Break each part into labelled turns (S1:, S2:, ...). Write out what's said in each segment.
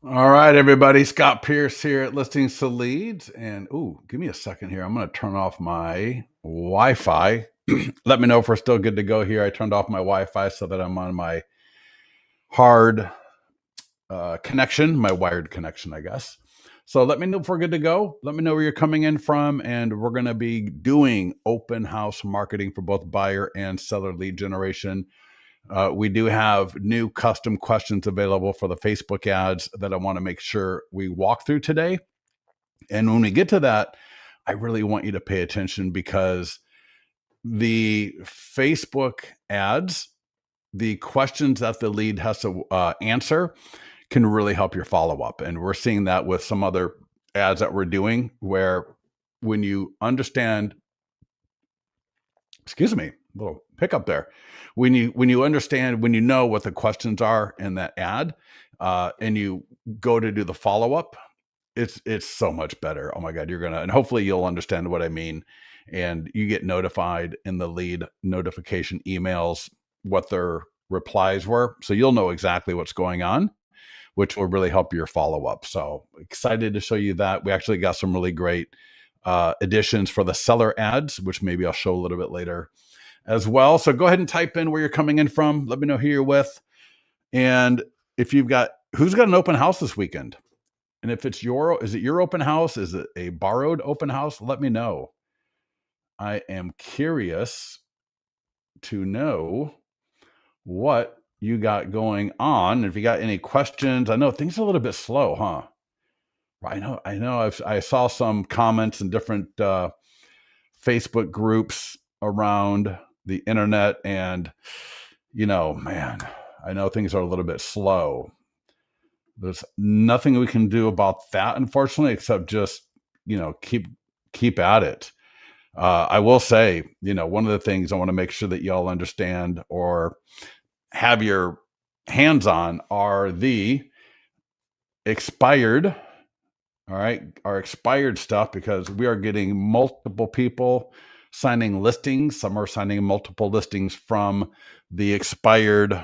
S1: All right, everybody. Scott Pierce here at Listings to Leads. And give me a second here. I'm going to turn off my Wi-Fi. Let me know if we're still good to go here. I turned off my Wi-Fi so that I'm on my hard connection, my wired connection, I guess. So let me know if we're good to go. Let me know where you're coming in from. And we're going to be doing open house marketing for both buyer and seller lead generation. We do have new custom questions available for the Facebook ads that I want to make sure we walk through today. And when we get to that, I really want you to pay attention because the Facebook ads, the questions that the lead has to answer can really help your follow-up. And we're seeing that with some other ads that we're doing where when you understand, excuse me, a little pickup there. When you understand, when you know what the questions are in that ad, and you go to do the follow-up, it's so much better. Oh my God, and hopefully you'll understand what I mean. And you get notified in the lead notification emails what their replies were. So you'll know exactly what's going on, which will really help your follow-up. So excited to show you that. We actually got some really great additions for the seller ads, which maybe I'll show a little bit later as well. So go ahead and type in where you're coming in from. Let me know who you're with. And if who's got an open house this weekend? And if is it your open house? Is it a borrowed open house? Let me know. I am curious to know what you got going on. If you got any questions, I know things are a little bit slow, huh? I know. I saw some comments in different Facebook groups around the internet, and man, I know things are a little bit slow. There's nothing we can do about that, unfortunately, except just keep at it. I will say, one of the things I want to make sure that y'all understand or have your hands on are the expired. All right, our expired stuff, because we are getting multiple people signing listings. Some are signing multiple listings from the expired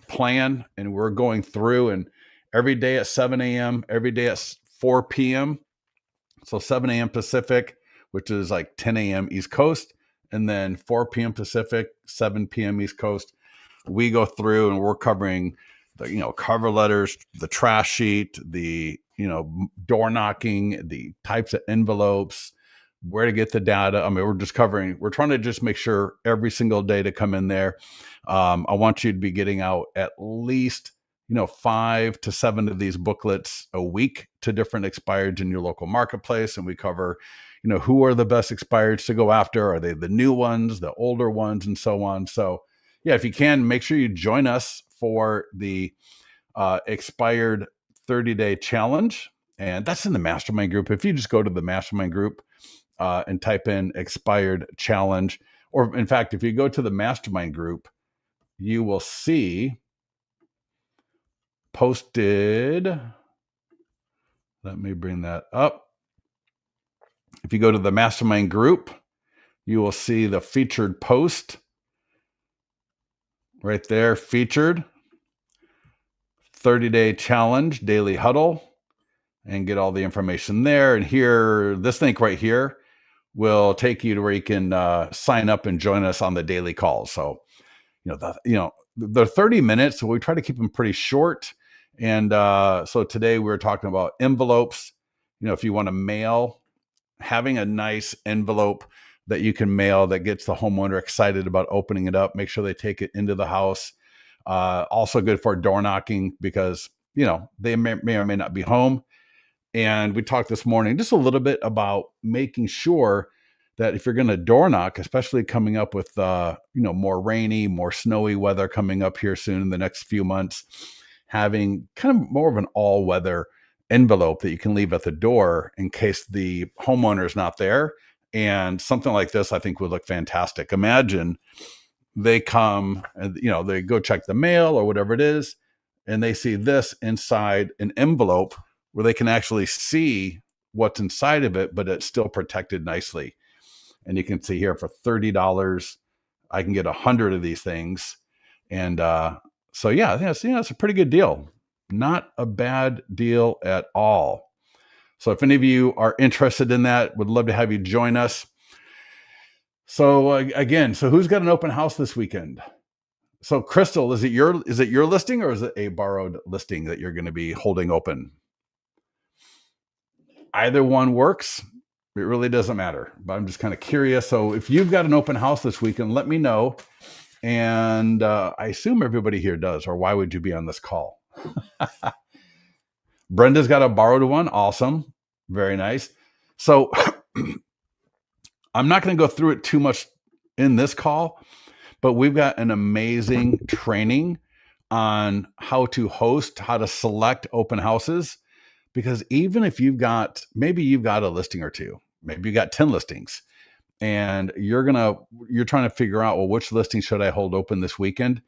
S1: plan, and we're going through, and every day at 7 a.m., every day at 4 p.m. So 7 a.m. Pacific, which is like 10 a.m. East Coast, and then 4 p.m. Pacific, 7 p.m. East Coast. We go through and we're covering the cover letters, the trash sheet, the door knocking, the types of envelopes, where to get the data. I mean, we're trying to just make sure every single day to come in there. I want you to be getting out at least 5 to 7 of these booklets a week to different expireds in your local marketplace. And we cover, who are the best expireds to go after? Are they the new ones, the older ones, and so on? So yeah, if you can, make sure you join us for the expired 30-day challenge. And that's in the mastermind group. If you just go to the mastermind group and type in expired challenge, or in fact, if you go to the mastermind group, you will see posted. Let me bring that up. If you go to the mastermind group, you will see the featured post right there, featured 30-day challenge, daily huddle, and get all the information there. And here, this link right here will take you to where you can sign up and join us on the daily calls. So, they're 30 minutes, so we try to keep them pretty short. And so today we were talking about envelopes. If you want to mail, having a nice envelope that you can mail that gets the homeowner excited about opening it up, make sure they take it into the house. Also good for door knocking because, they may or may not be home. And we talked this morning just a little bit about making sure that if you're going to door knock, especially coming up with, more rainy, more snowy weather coming up here soon in the next few months, having kind of more of an all-weather envelope that you can leave at the door in case the homeowner is not there. And something like this, I think, would look fantastic. Imagine they come and, they go check the mail or whatever it is, and they see this inside an envelope where they can actually see what's inside of it, but it's still protected nicely. And you can see here for $30, I can get 100 of these things. And so, yeah, I think that's a pretty good deal. Not a bad deal at all. So if any of you are interested in that, would love to have you join us. So again, so who's got an open house this weekend? So Crystal, is it your listing or is it a borrowed listing that you're going to be holding open? Either one works. It really doesn't matter, but I'm just kind of curious. So if you've got an open house this weekend, let me know. And I assume everybody here does, or why would you be on this call? Brenda's got a borrowed one. Awesome. Very nice. So I'm not going to go through it too much in this call, but we've got an amazing training on how to host, how to select open houses. Because even if maybe you've got a listing or two, maybe you got 10 listings, and you're trying to figure out, well, which listing should I hold open this weekend?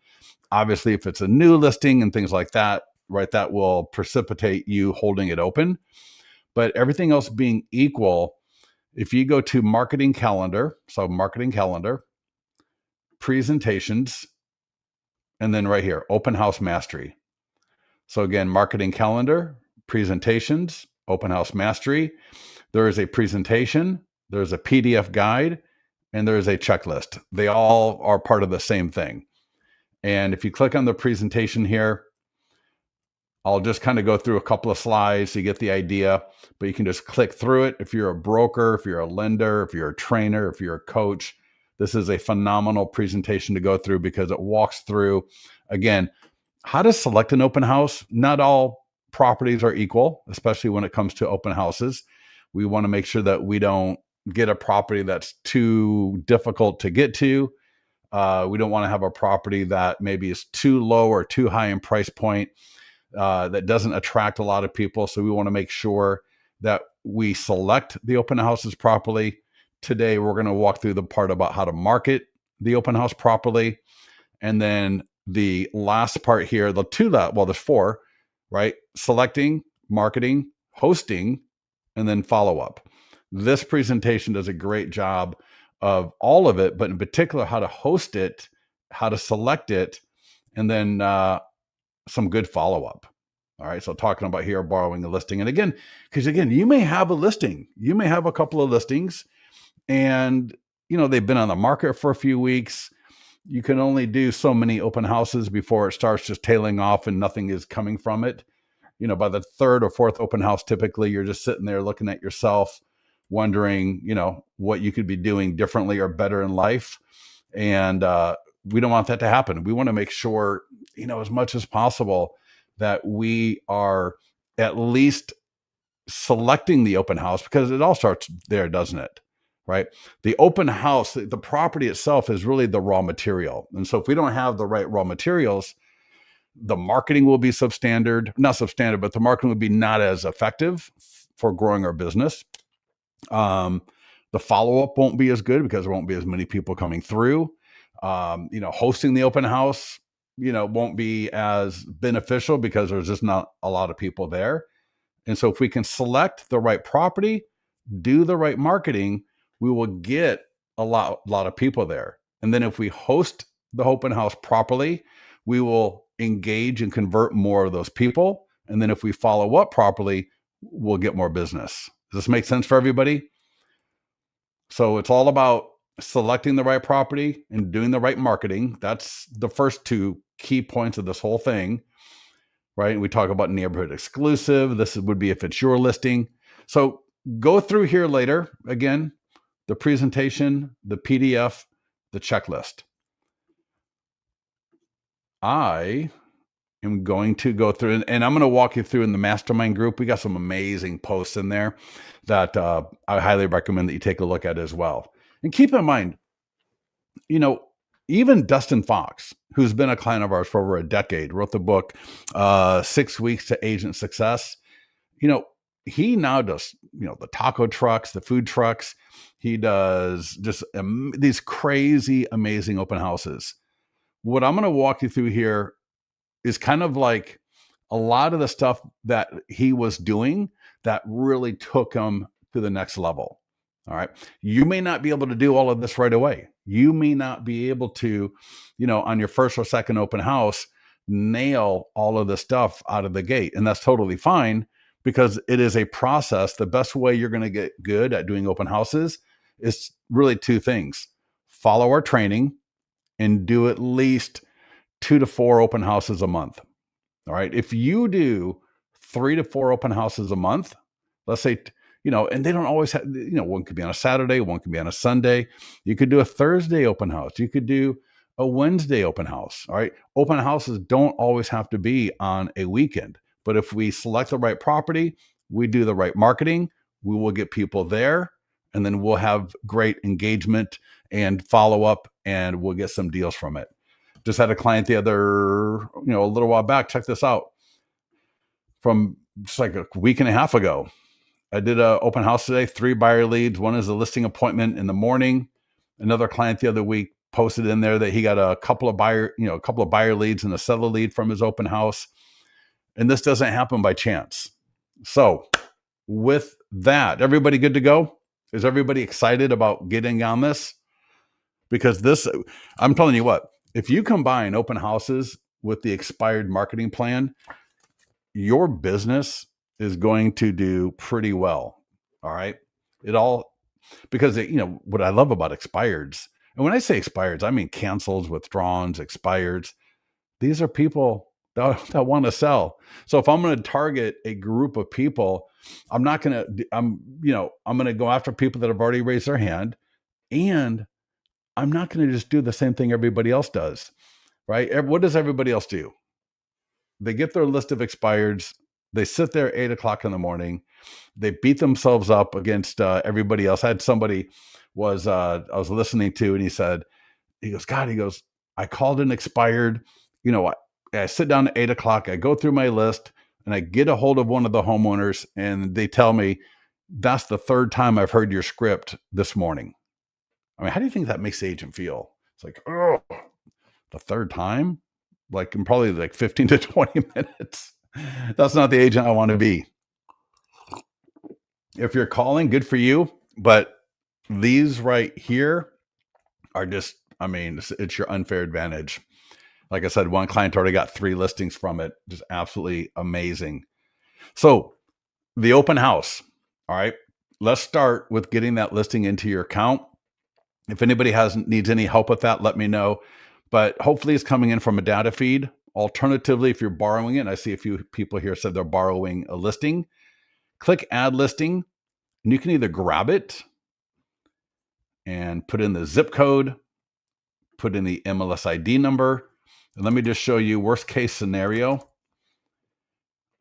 S1: Obviously, if it's a new listing and things like that, right, that will precipitate you holding it open. But everything else being equal, if you go to marketing calendar, presentations, and then right here, open house mastery. So again, marketing calendar, presentations, open house mastery. There is a presentation, there's a PDF guide, and there is a checklist. They all are part of the same thing. And if you click on the presentation here, I'll just kind of go through a couple of slides so you get the idea, but you can just click through it. If you're a broker, if you're a lender, if you're a trainer, if you're a coach, this is a phenomenal presentation to go through because it walks through, again, how to select an open house. Not all properties are equal, especially when it comes to open houses. We want to make sure that we don't get a property that's too difficult to get to. We don't want to have a property that maybe is too low or too high in price point that doesn't attract a lot of people. So we want to make sure that we select the open houses properly. Today, we're going to walk through the part about how to market the open house properly. And then the last part here, there's 4, right? Selecting, marketing, hosting, and then follow-up. This presentation does a great job of all of it, but in particular, how to host it, how to select it, and then some good follow-up. All right. So talking about here, borrowing a listing. And again, because you may have a listing, you may have a couple of listings and, they've been on the market for a few weeks. You can only do so many open houses before it starts just tailing off and nothing is coming from it. By the 3rd or 4th open house, typically you're just sitting there looking at yourself, wondering, what you could be doing differently or better in life. And we don't want that to happen. We want to make sure, as much as possible that we are at least selecting the open house, because it all starts there, doesn't it? Right? The open house, the property itself is really the raw material. And so if we don't have the right raw materials, the marketing will be not substandard, but the marketing would be not as effective for growing our business. The follow-up won't be as good because there won't be as many people coming through. Hosting the open house, won't be as beneficial because there's just not a lot of people there. And so if we can select the right property, do the right marketing, we will get a lot of people there. And then if we host the open house properly, we will engage and convert more of those people. And then if we follow up properly, we'll get more business. Does this make sense for everybody? So it's all about selecting the right property and doing the right marketing. That's the first 2 key points of this whole thing, right? We talk about neighborhood exclusive. This would be if it's your listing. So go through here later. Again, the presentation, the PDF, the checklist. I am going to go through, and I'm going to walk you through in the mastermind group. We got some amazing posts in there that I highly recommend that you take a look at as well. And keep in mind, even Dustin Fox, who's been a client of ours for over a decade, wrote the book, 6 Weeks to Agent Success. He now does, the taco trucks, the food trucks. He does just these crazy, amazing open houses. What I'm going to walk you through here is kind of like a lot of the stuff that he was doing that really took him to the next level. All right. You may not be able to do all of this right away. You may not be able to, on your first or second open house, nail all of the stuff out of the gate. And that's totally fine because it is a process. The best way you're going to get good at doing open houses is really two things: follow our training and do at least 2 to 4 open houses a month. All right. If you do 3 to 4 open houses a month, let's say, and they don't always have, one could be on a Saturday, one could be on a Sunday. You could do a Thursday open house. You could do a Wednesday open house. All right. Open houses don't always have to be on a weekend, but if we select the right property, we do the right marketing, we will get people there, and then we'll have great engagement and follow up, and we'll get some deals from it. Just had a client a little while back. Check this out. From just like a week and a half ago, I did an open house today, 3 buyer leads. One is a listing appointment in the morning. Another client the other week posted in there that he got a couple of buyer leads and a seller lead from his open house. And this doesn't happen by chance. So with that, everybody good to go? Is everybody excited about getting on this? Because I'm telling you what, if you combine open houses with the expired marketing plan, your business is going to do pretty well. All right. Because what I love about expireds, and when I say expireds, I mean cancels, withdrawals, expireds. These are people that want to sell. So if I'm going to target a group of people, I'm going to go after people that have already raised their hand, and I'm not going to just do the same thing everybody else does, right? What does everybody else do? They get their list of expireds. They sit there 8 o'clock in the morning. They beat themselves up against everybody else. I had somebody I was listening to, and he goes, I called an expired. I sit down at 8 o'clock. I go through my list, and I get a hold of one of the homeowners, and they tell me, that's the 3rd time I've heard your script this morning. I mean, how do you think that makes the agent feel? It's like, oh, the 3rd time? Like in probably like 15 to 20 minutes. That's not the agent I want to be. If you're calling, good for you. But these right here are just, it's your unfair advantage. Like I said, one client already got 3 listings from it. Just absolutely amazing. So the open house. All right. Let's start with getting that listing into your account. If anybody needs any help with that, let me know. But hopefully it's coming in from a data feed. Alternatively, if you're borrowing it, and I see a few people here said they're borrowing a listing, click add listing, and you can either grab it and put in the zip code, put in the MLS ID number. And let me just show you worst case scenario.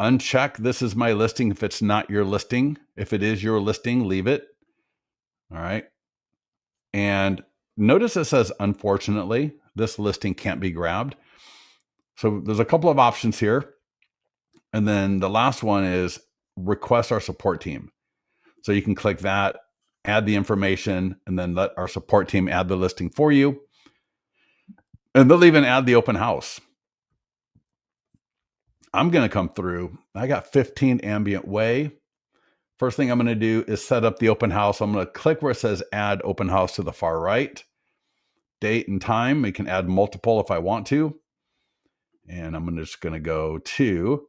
S1: Uncheck this is my listing if it's not your listing. If it is your listing, leave it. All right. And notice it says, unfortunately, this listing can't be grabbed. So there's a couple of options here. And then the last one is request our support team. So you can click that, add the information, and then let our support team add the listing for you. And they'll even add the open house. I'm going to come through. I got 15 Ambient Way. First thing I'm going to do is set up the open house. I'm going to click where it says add open house to the far right. Date and time. We can add multiple if I want to. And I'm just going to go to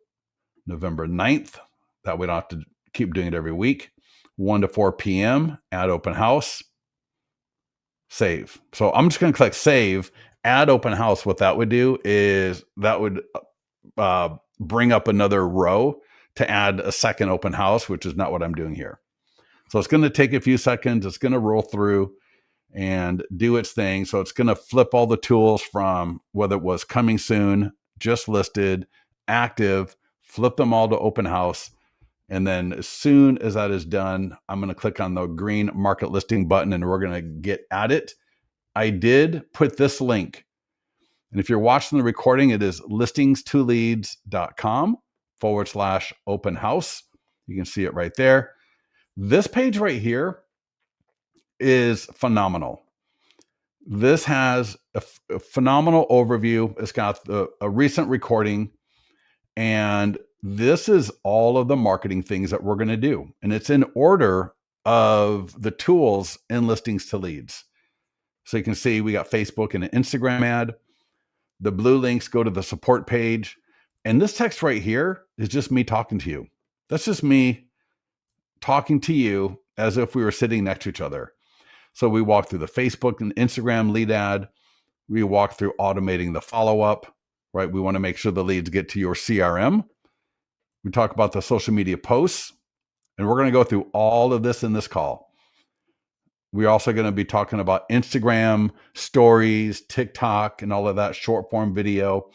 S1: November 9th. That way I don't have to keep doing it every week. 1 to 4 p.m. Add open house. Save. So I'm just going to click save. Add open house. What that would do is that would bring up another row to add a second open house, which is not what I'm doing here. So it's going to take a few seconds. It's going to roll through and do its thing. So it's going to flip all the tools from whether it was coming soon, just listed, active, flip them all to open house. And then as soon as that is done, I'm going to click on the green market listing button and we're going to get at it. I did put this link. And if you're watching the recording, it is listings2leads.com/open house. You can see it right there. This page right here is phenomenal. This has a phenomenal overview. It's got a recent recording, and this is all of the marketing things that we're going to do. And it's in order of the tools in Listings to Leads. So you can see we got Facebook and an Instagram ad. The blue links go to the support page. And this text right here is just me talking to you. That's just me talking to you as if we were sitting next to each other. So we walk through the Facebook and Instagram lead ad. We walk through automating the follow-up, right? We want to make sure the leads get to your CRM. We talk about the social media posts, and we're going to go through all of this in this call. We're also going to be talking about Instagram, stories, TikTok, and all of that short form video.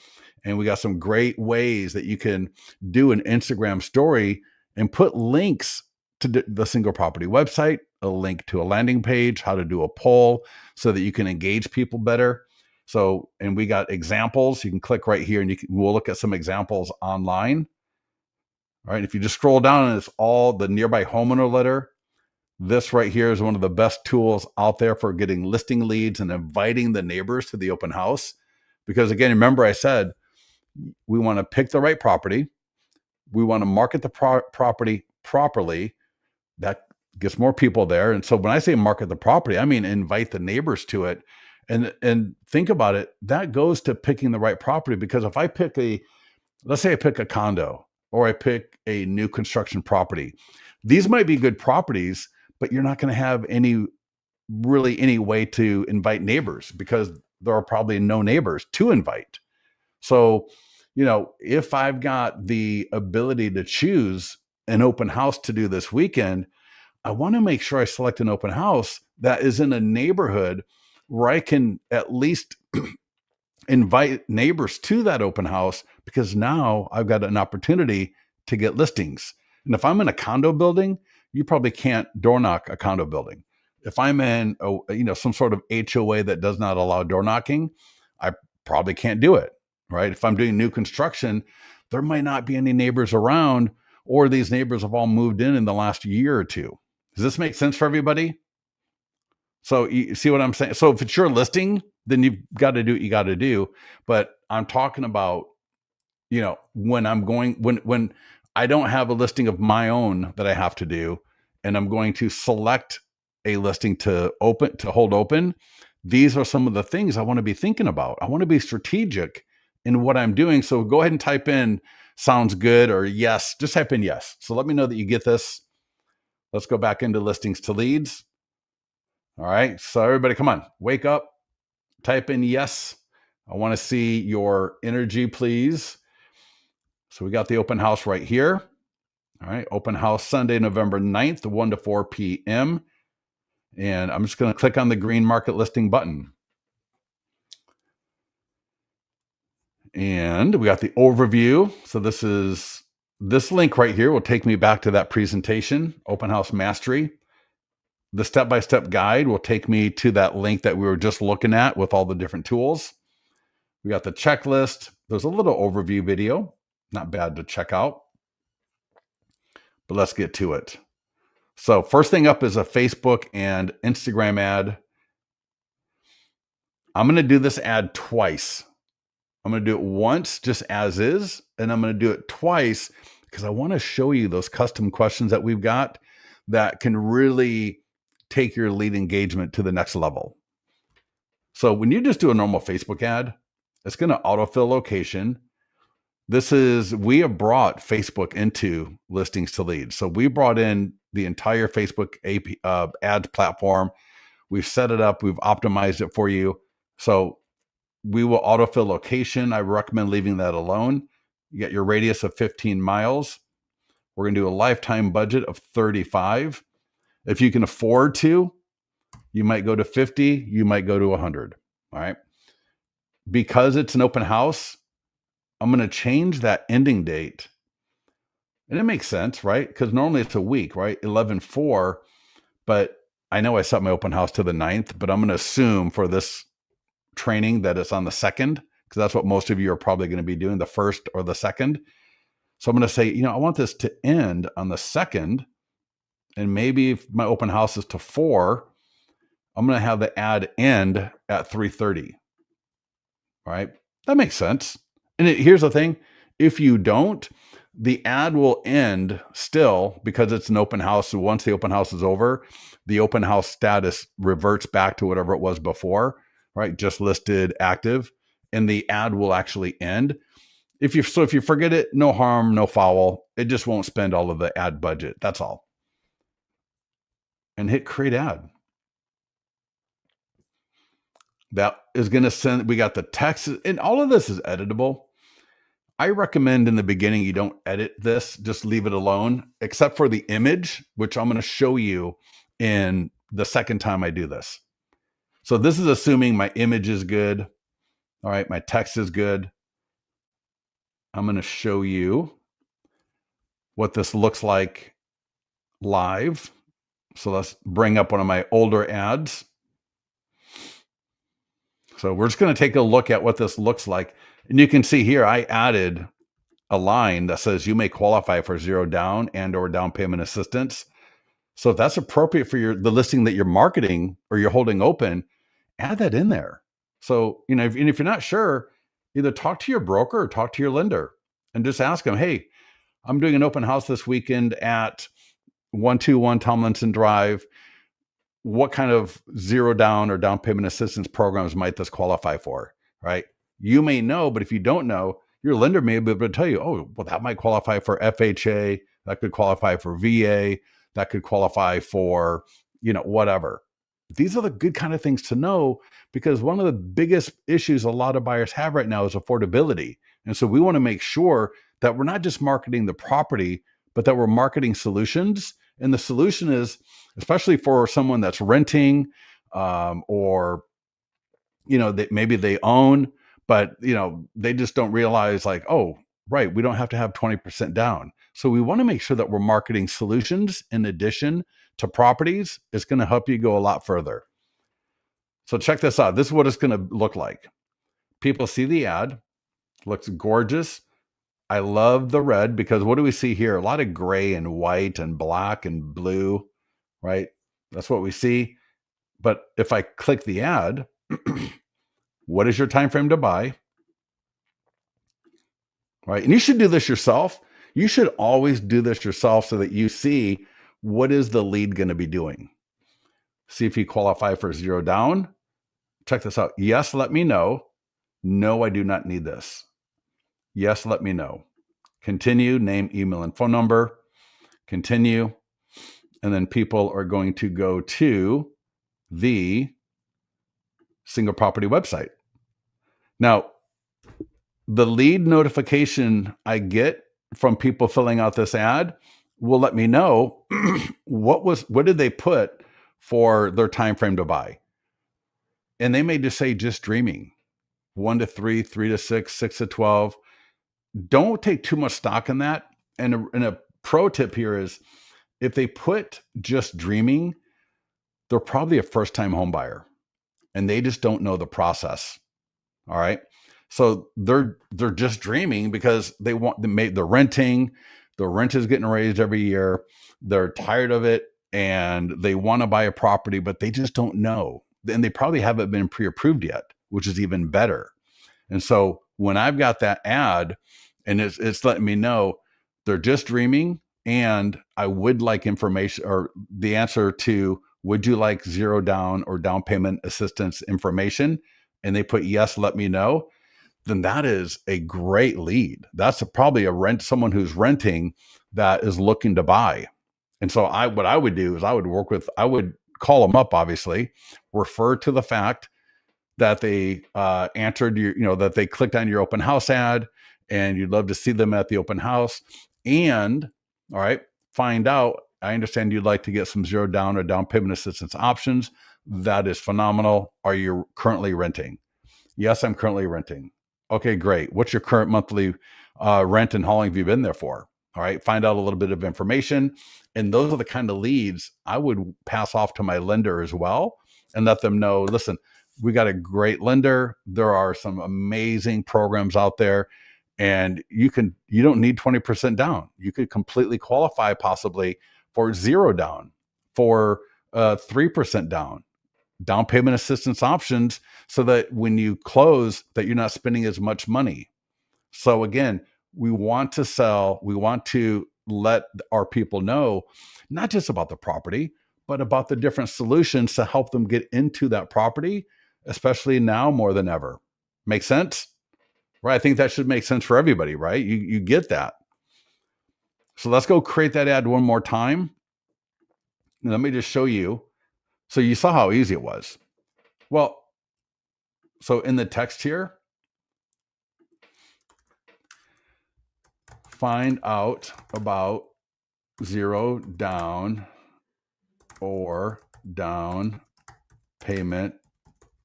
S1: And we got some great ways that you can do an Instagram story and put links to the single property website, a link to a landing page, how to do a poll so that you can engage people better. So, and we got examples. You can click right here and we'll look at some examples online. All right. If you just scroll down and it's all the nearby homeowner letter, this right here is one of the best tools out there for getting listing leads and inviting the neighbors to the open house. Because again, remember I said, we want to pick the right property. We want to market the property properly. That gets more people there. And so when I say market the property, I mean invite the neighbors to it. And think about it, that goes to picking the right property. Because if I pick let's say I pick a condo or I pick a new construction property, these might be good properties, but you're not going to have any way to invite neighbors because there are probably no neighbors to invite. So, if I've got the ability to choose an open house to do this weekend, I want to make sure I select an open house that is in a neighborhood where I can at least invite neighbors to that open house, because now I've got an opportunity to get listings. And if I'm in a condo building, you probably can't door knock a condo building. If I'm in some sort of HOA that does not allow door knocking, I probably can't do it, right? If I'm doing new construction, there might not be any neighbors around, or these neighbors have all moved in the last year or two. Does this make sense for everybody? So you see what I'm saying? So if it's your listing, then you've got to do what you got to do. But I'm talking about, when I don't have a listing of my own that I have to do, and I'm going to select a listing to hold open, these are some of the things I want to be thinking about. I want to be strategic in what I'm doing. So go ahead and type in sounds good or yes. Just type in yes. So let me know that you get this. Let's go back into listings to leads. All right. So everybody, come on, wake up, type in yes. I want to see your energy, please. So we got the open house right here. All right. Open house Sunday, November 9th, 1 to 4 p.m. And I'm just going to click on the green market listing button. And we got the overview. So this link right here will take me back to that presentation, Open House Mastery. The step-by-step guide will take me to that link that we were just looking at with all the different tools. We got the checklist. There's a little overview video, not bad to check out. But let's get to it. So first thing up is a Facebook and Instagram ad. I'm going to do this ad twice. I'm going to do it once just as is, and I'm going to do it twice because I want to show you those custom questions that we've got that can really take your lead engagement to the next level. So when you just do a normal Facebook ad, it's going to autofill location. We have brought Facebook into listings to leads. So we brought in the entire Facebook ads platform. We've set it up. We've optimized it for you. So we will autofill location. I recommend leaving that alone. You get your radius of 15 miles. We're going to do a lifetime budget of 35. If you can afford to, you might go to 50. You might go to 100. All right. Because it's an open house, I'm going to change that ending date. And it makes sense, right? Because normally it's a week, right? 11/4. But I know I set my open house to the 9th, but I'm going to assume for this training that it's on the 2nd, because that's what most of you are probably going to be doing, the 1st or the 2nd. So I'm going to say, I want this to end on the 2nd. And maybe if my open house is to 4, I'm going to have the ad end at 3:30. All right. That makes sense. And here's the thing. If you don't, the ad will end still because it's an open house. So once the open house is over, the open house status reverts back to whatever it was before, right? Just listed active. and the ad will actually end. If you forget it, no harm, no foul. It just won't spend all of the ad budget. That's all. And hit create ad. That is going to send, we got the text, and all of this is editable. I recommend in the beginning you don't edit this, just leave it alone, except for the image, which I'm going to show you in the second time I do this. So this is assuming my image is good. All right, my text is good. I'm going to show you what this looks like live. So let's bring up one of my older ads. So we're just going to take a look at what this looks like. And you can see here, I added a line that says you may qualify for zero down and or down payment assistance. So if that's appropriate for the listing that you're marketing or you're holding open, add that in there. So, if you're not sure, either talk to your broker or talk to your lender and just ask them, hey, I'm doing an open house this weekend at 121 Tomlinson Drive. What kind of zero down or down payment assistance programs might this qualify for, right? You may know, but if you don't know, your lender may be able to tell you, oh, well, that might qualify for FHA, that could qualify for VA, that could qualify for, whatever. These are the good kind of things to know, because one of the biggest issues a lot of buyers have right now is affordability. And so we want to make sure that we're not just marketing the property, but that we're marketing solutions. And the solution is, especially for someone that's renting, or, that maybe they own, but, they just don't realize like, oh, right, we don't have to have 20% down. So we want to make sure that we're marketing solutions in addition to properties. It's going to help you go a lot further. So check this out. This is what it's going to look like. People see the ad, looks gorgeous. I love the red, because what do we see here? A lot of gray and white and black and blue, right? That's what we see. But if I click the ad, what is your time frame to buy? Right? And you should do this yourself. You should always do this yourself so that you see what is the lead going to be doing. See if you qualify for zero down. Check this out. Yes, let me know. No, I do not need this. Yes, let me know. Continue, name, email, and phone number. Continue. And then people are going to go to the single property website. Now, the lead notification I get from people filling out this ad will let me know what did they put for their time frame to buy. And they may just say just dreaming, 1 to 3, 3 to 6, 6 to 12. Don't take too much stock in that. And a pro tip here is, if they put just dreaming, they're probably a first-time home buyer and they just don't know the process. All right. So they're just dreaming because they're renting, the rent is getting raised every year. They're tired of it and they want to buy a property, but they just don't know. And they probably haven't been pre-approved yet, which is even better. And so when I've got that ad and it's letting me know they're just dreaming, and I would like information or the answer to, would you like zero down or down payment assistance information? And they put, yes, let me know. Then that is a great lead. That's probably someone who's renting that is looking to buy. And so what I would do is I would call them up, obviously, refer to the fact that they answered that they clicked on your open house ad and you'd love to see them at the open house. And all right, find out, I understand you'd like to get some zero down or down payment assistance options. That is phenomenal. Are you currently renting? Yes, I'm currently renting. Okay, great. What's your current monthly rent and how long have you been there for? All right, find out a little bit of information. And those are the kind of leads I would pass off to my lender as well and let them know, listen, we got a great lender. There are some amazing programs out there, and you don't need 20% down. You could completely qualify possibly for zero down, for 3% down payment assistance options, so that when you close, that you're not spending as much money. So again, we want to sell, we want to let our people know, not just about the property, but about the different solutions to help them get into that property, especially now more than ever. Make sense? Right? I think that should make sense for everybody, right? You get that. So let's go create that ad one more time. And let me just show you. So you saw how easy it was. Well, so in the text here, find out about zero down or down payment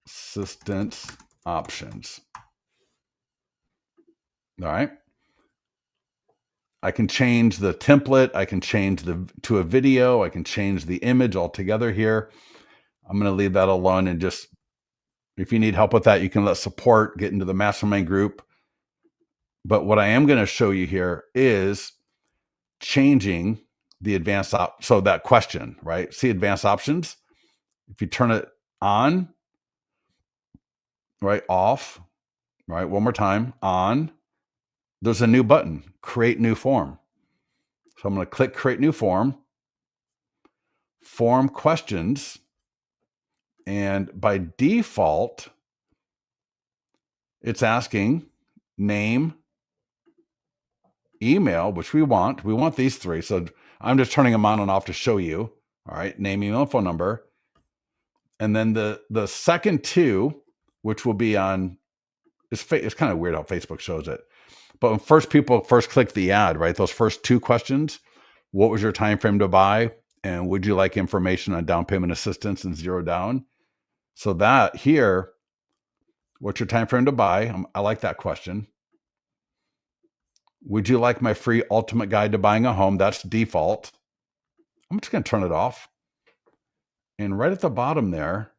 S1: assistance options. All right. I can change the template. I can change to a video. I can change the image altogether here. I'm going to leave that alone, and just, if you need help with that, you can let support get into the mastermind group. But what I am going to show you here is changing the advanced so that question, right? See advanced options. If you turn it on, right, off, right, one more time, on, there's a new button, create new form. So I'm going to click create new form questions. And by default, it's asking name, email, which we want. We want these three. So I'm just turning them on and off to show you. All right, name, email, and phone number. And then the second two, which will be on, it's kind of weird how Facebook shows it. But when people first click the ad, right, those first two questions, what was your time frame to buy? And would you like information on down payment assistance and zero down? So that here, what's your time frame to buy? I like that question. Would you like my free ultimate guide to buying a home? That's default. I'm just going to turn it off. And right at the bottom there,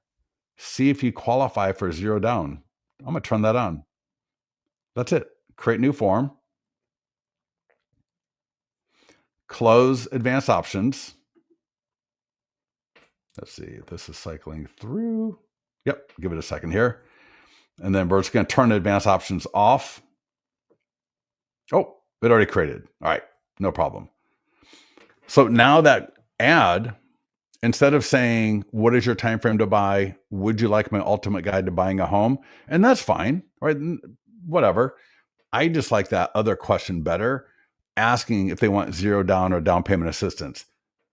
S1: see if you qualify for zero down. I'm going to turn that on. That's it. Create new form. Close advanced options. Let's see. This is cycling through. Yep. Give it a second here. And then we're just going to turn advanced options off. Oh, it already created. All right. No problem. So now that ad, instead of saying, what is your time frame to buy? Would you like my ultimate guide to buying a home? And that's fine, right? Whatever. I just like that other question better, asking if they want zero down or down payment assistance.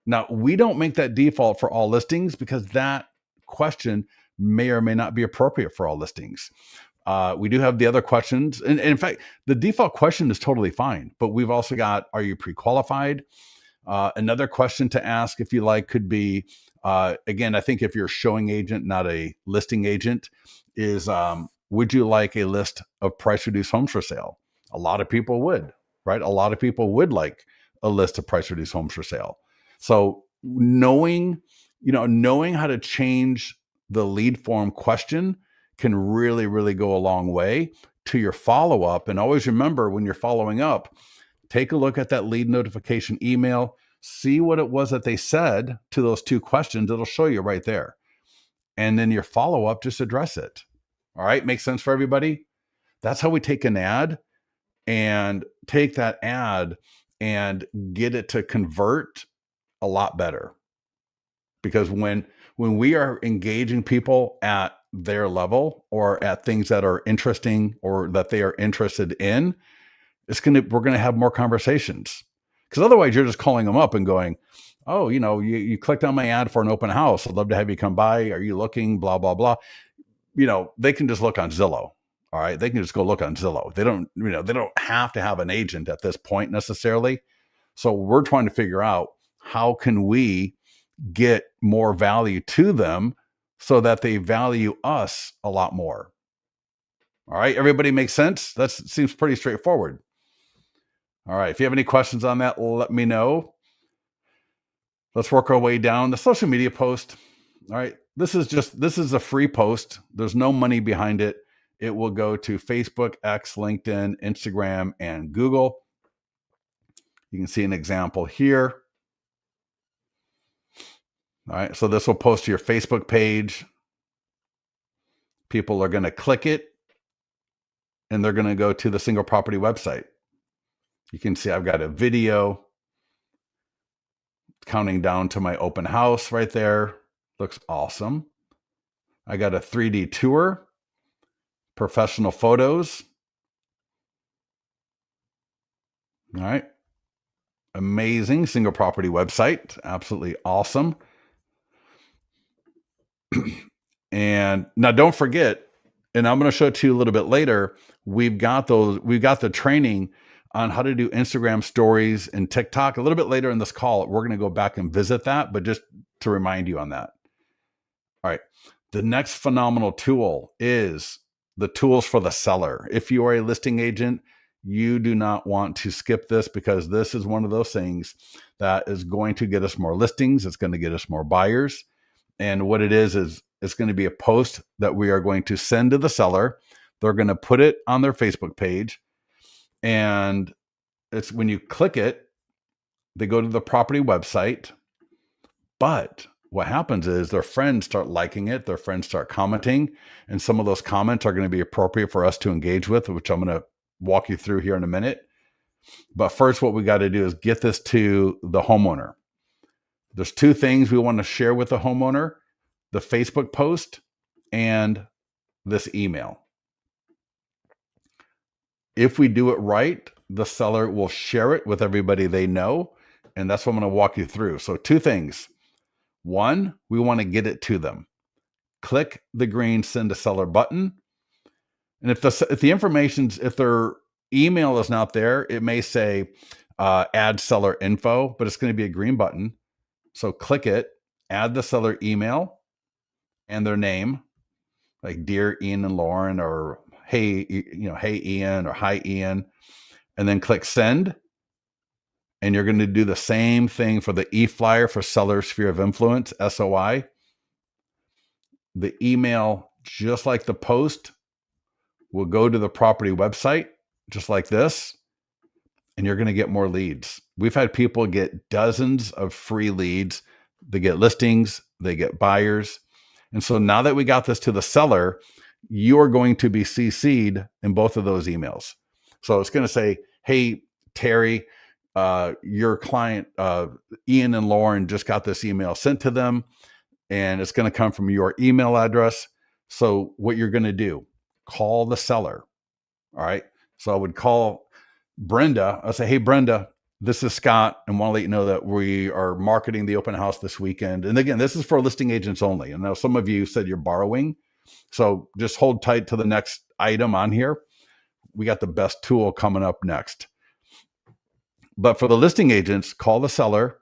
S1: Now, we don't make that default for all listings because that question may or may not be appropriate for all listings. We do have the other questions. And in fact, the default question is totally fine, but we've also got, are you pre-qualified? Another question to ask, if you like, could be, again, I think if you're a showing agent, not a listing agent, is would you like a list of price reduced homes for sale? A lot of people would, right? A lot of people would like a list of price reduced homes for sale. So knowing how to change the lead form question can really, really go a long way to your follow-up. And always remember, when you're following up, take a look at that lead notification email, see what it was that they said to those two questions. It'll show you right there. And then your follow-up, just address it. All right. Makes sense for everybody? That's how we take an ad and take that ad and get it to convert a lot better. Because when we are engaging people at their level or at things that are interesting or that they are interested in, we're going to have more conversations. Because otherwise you're just calling them up and going, oh, you clicked on my ad for an open house. I'd love to have you come by. Are you looking? Blah, blah, blah. They can just look on Zillow. All right. They can just go look on Zillow. They don't have to have an agent at this point necessarily. So we're trying to figure out, how can we get more value to them so that they value us a lot more? All right. Everybody makes sense? That seems pretty straightforward. All right. If you have any questions on that, let me know. Let's work our way down the social media post. All right. This is a free post. There's no money behind it. It will go to Facebook, X, LinkedIn, Instagram, and Google. You can see an example here. All right. So this will post to your Facebook page. People are going to click it and they're going to go to the single property website. You can see I've got a video counting down to my open house right there. Looks awesome. I got a 3D tour professional photos. All right. Amazing single property website. Absolutely awesome. And now don't forget, and I'm going to show it to you a little bit later. We've got the training on how to do Instagram stories and TikTok a little bit later in this call. We're going to go back and visit that, but just to remind you on that. All right. The next phenomenal tool is the tools for the seller. If you are a listing agent, you do not want to skip this, because this is one of those things that is going to get us more listings. It's going to get us more buyers. And what it is it's going to be a post that we are going to send to the seller. They're going to put it on their Facebook page. And it's when you click it, they go to the property website. But what happens is their friends start liking it, their friends start commenting, and some of those comments are going to be appropriate for us to engage with, which I'm going to walk you through here in a minute. But first, what we got to do is get this to the homeowner. There's two things we want to share with the homeowner: the Facebook post and this email. If we do it right, the seller will share it with everybody they know. And that's what I'm going to walk you through. So two things. One, we want to get it to them. Click the green send to seller button. And if their email is not there, it may say add seller info, but it's going to be a green button. So click it, add the seller email and their name, like Dear Ian and Lauren, or hey Ian, or hi Ian, and then click send. And you're going to do the same thing for the e-flyer for seller sphere of influence, SOI. The email, just like the post, will go to the property website, just like this, and you're going to get more leads. We've had people get dozens of free leads. They get listings, they get buyers. And so now that we got this to the seller, you are going to be CC'd in both of those emails. So it's going to say, hey, Terry, your client, Ian and Lauren, just got this email sent to them, and it's going to come from your email address. So what you're going to do, call the seller. All right. So I would call Brenda. I'll say, hey, Brenda, this is Scott, and want to let you know that we are marketing the open house this weekend. And again, this is for listing agents only. And now some of you said you're borrowing. So just hold tight to the next item on here. We got the best tool coming up next. But for the listing agents, call the seller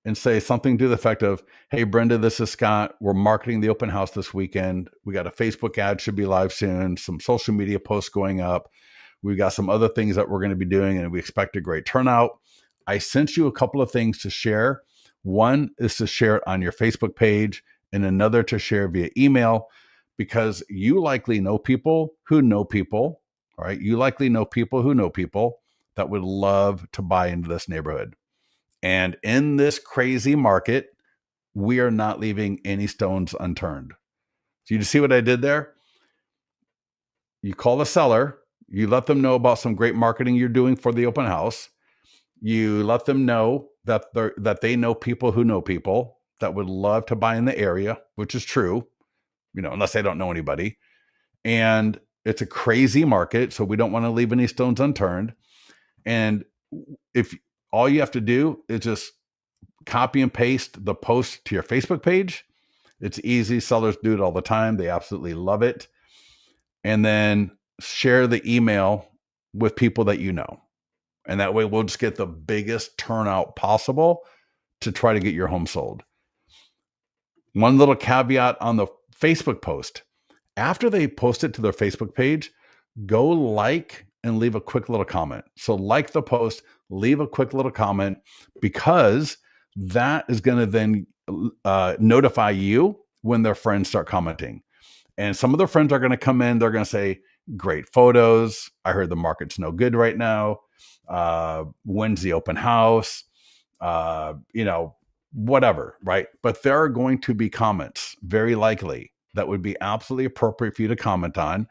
S1: and say something to the effect of, hey, Brenda, this is Scott. We're marketing the open house this weekend. We got a Facebook ad, should be live soon, some social media posts going up. We've got some other things that we're going to be doing, and we expect a great turnout. I sent you a couple of things to share. One is to share it on your Facebook page, and another to share via email, because you likely know people who know people. All right. You likely know people who know people that would love to buy into this neighborhood. And in this crazy market, we are not leaving any stones unturned. So you just see what I did there? You call the seller, you let them know about some great marketing you're doing for the open house. You let them know that they know people who know people that would love to buy in the area, which is true, unless they don't know anybody. And it's a crazy market, so we don't want to leave any stones unturned. And if all you have to do is just copy and paste the post to your Facebook page, it's easy. Sellers do it all the time. They absolutely love it. And then share the email with people that you know. And that way we'll just get the biggest turnout possible to try to get your home sold. One little caveat on the Facebook post: after they post it to their Facebook page, go like and leave a quick little comment. So like the post, leave a quick little comment, because that is going to then notify you when their friends start commenting. And some of their friends are going to come in. They're going to say, great photos. I heard the market's no good right now. When's the open house? Whatever, right? But there are going to be comments, very likely, that would be absolutely appropriate for you to comment on.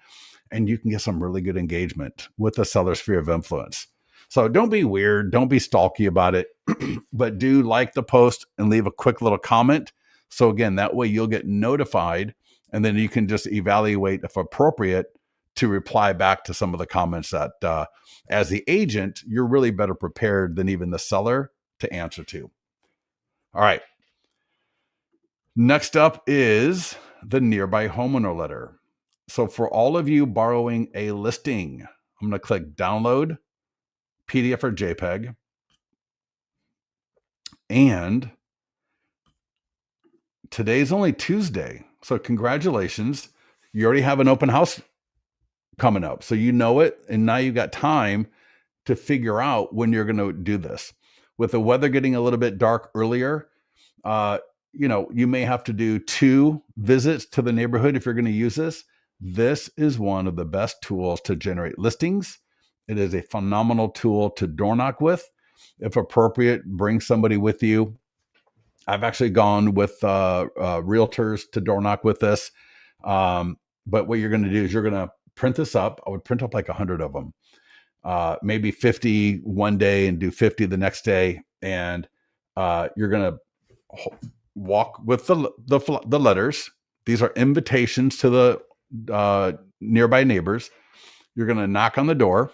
S1: And you can get some really good engagement with the seller sphere of influence. So don't be weird. Don't be stalky about it, but do like the post and leave a quick little comment. So again, that way you'll get notified, and then you can just evaluate, if appropriate, to reply back to some of the comments that as the agent, you're really better prepared than even the seller to answer to. All right. Next up is the nearby homeowner letter. So for all of you borrowing a listing, I'm going to click download PDF or JPEG. And today's only Tuesday. So congratulations. You already have an open house coming up. So you know it. And now you've got time to figure out when you're going to do this. With the weather getting a little bit dark earlier, you may have to do 2 visits to the neighborhood if you're going to use this. This is one of the best tools to generate listings. It is a phenomenal tool to door knock with. If appropriate, bring somebody with you. I've actually gone with realtors to door knock with this. But what you're going to do is you're going to print this up. I would print up like 100 of them, maybe 50 one day and do 50 the next day. And you're going to walk with the letters. These are invitations to the nearby neighbors. You're going to knock on the door.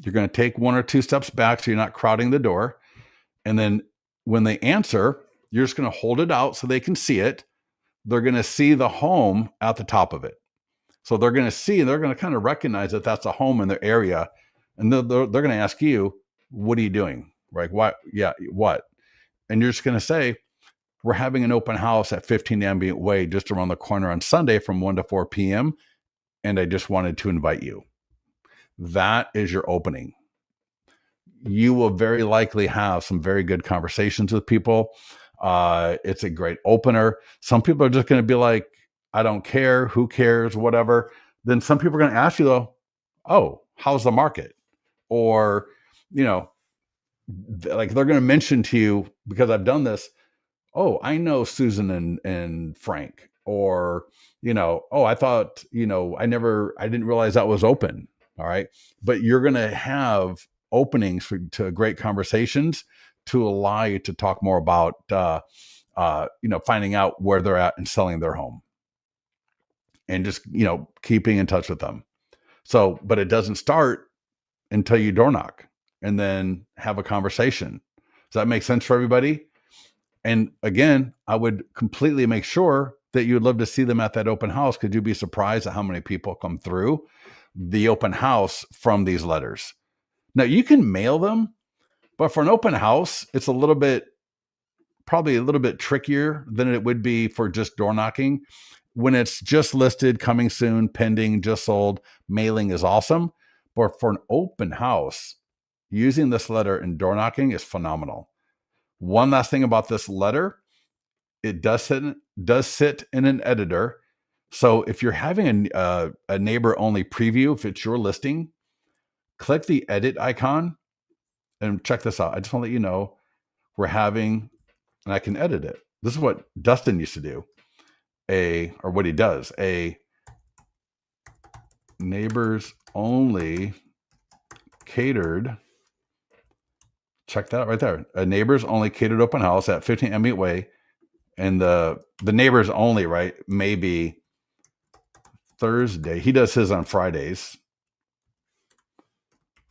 S1: You're going to take 1 or 2 steps back so you're not crowding the door. And then when they answer, you're just going to hold it out so they can see it. They're going to see the home at the top of it. So they're going to see, and they're going to kind of recognize that that's a home in their area. And they're going to ask you, what are you doing? Right? What? Yeah. What? And you're just going to say, we're having an open house at 15 Ambient Way just around the corner on Sunday from 1 to 4 p.m. And I just wanted to invite you. That is your opening. You will very likely have some very good conversations with people. It's a great opener. Some people are just going to be like, I don't care, who cares, whatever. Then some people are going to ask you though, oh, how's the market? Or, like they're going to mention to you, because I've done this, oh, I know Susan and Frank. Or, oh, I thought, I didn't realize that was open. All right. But you're going to have openings to great conversations to allow you to talk more about, finding out where they're at and selling their home and just, keeping in touch with them. So, but it doesn't start until you door knock and then have a conversation. Does that make sense for everybody? And again, I would completely make sure that you would love to see them at that open house, because you'd be surprised at how many people come through the open house from these letters. Now you can mail them, but for an open house, it's probably a little bit trickier than it would be for just door knocking. When it's just listed, coming soon, pending, just sold, mailing is awesome. But for an open house, using this letter and door knocking is phenomenal. One last thing about this letter, it does sit in an editor. So if you're having a neighbor only preview, if it's your listing, click the edit icon and check this out. I just want to let you know and I can edit it. This is what Dustin used to do, or what he does, a neighbors only catered. Check that out right there. A neighbors only catered open house at 15 Ambient Way. And the neighbors only, right, maybe Thursday. He does his on Fridays,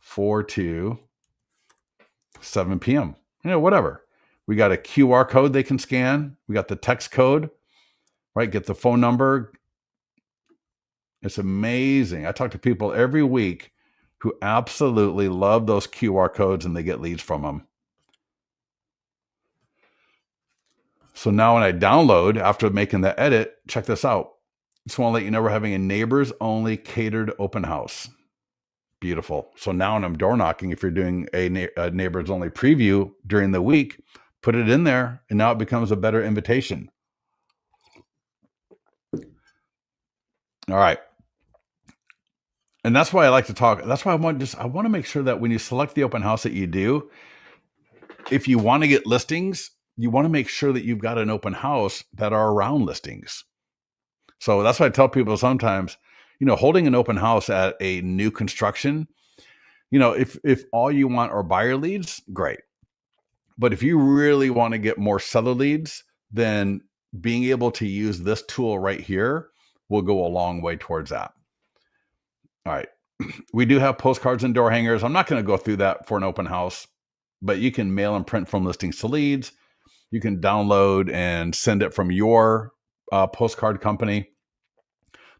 S1: 4 to 7 p.m. Whatever. We got a QR code they can scan. We got the text code, right? Get the phone number. It's amazing. I talk to people every week who absolutely love those QR codes, and they get leads from them. So now when I download, after making the edit, check this out. Just want to let you know we're having a neighbors only catered open house. Beautiful. So now when I'm door knocking, if you're doing a neighbors only preview during the week, put it in there, and now it becomes a better invitation. All right. And that's why I like to talk. That's why I want to make sure that when you select the open house that you do, if you want to get listings, you want to make sure that you've got an open house that are around listings. So that's why I tell people sometimes, holding an open house at a new construction, if all you want are buyer leads, great. But if you really want to get more seller leads, then being able to use this tool right here will go a long way towards that. All right. We do have postcards and door hangers. I'm not going to go through that for an open house, but you can mail and print from listings to leads. You can download and send it from your postcard company.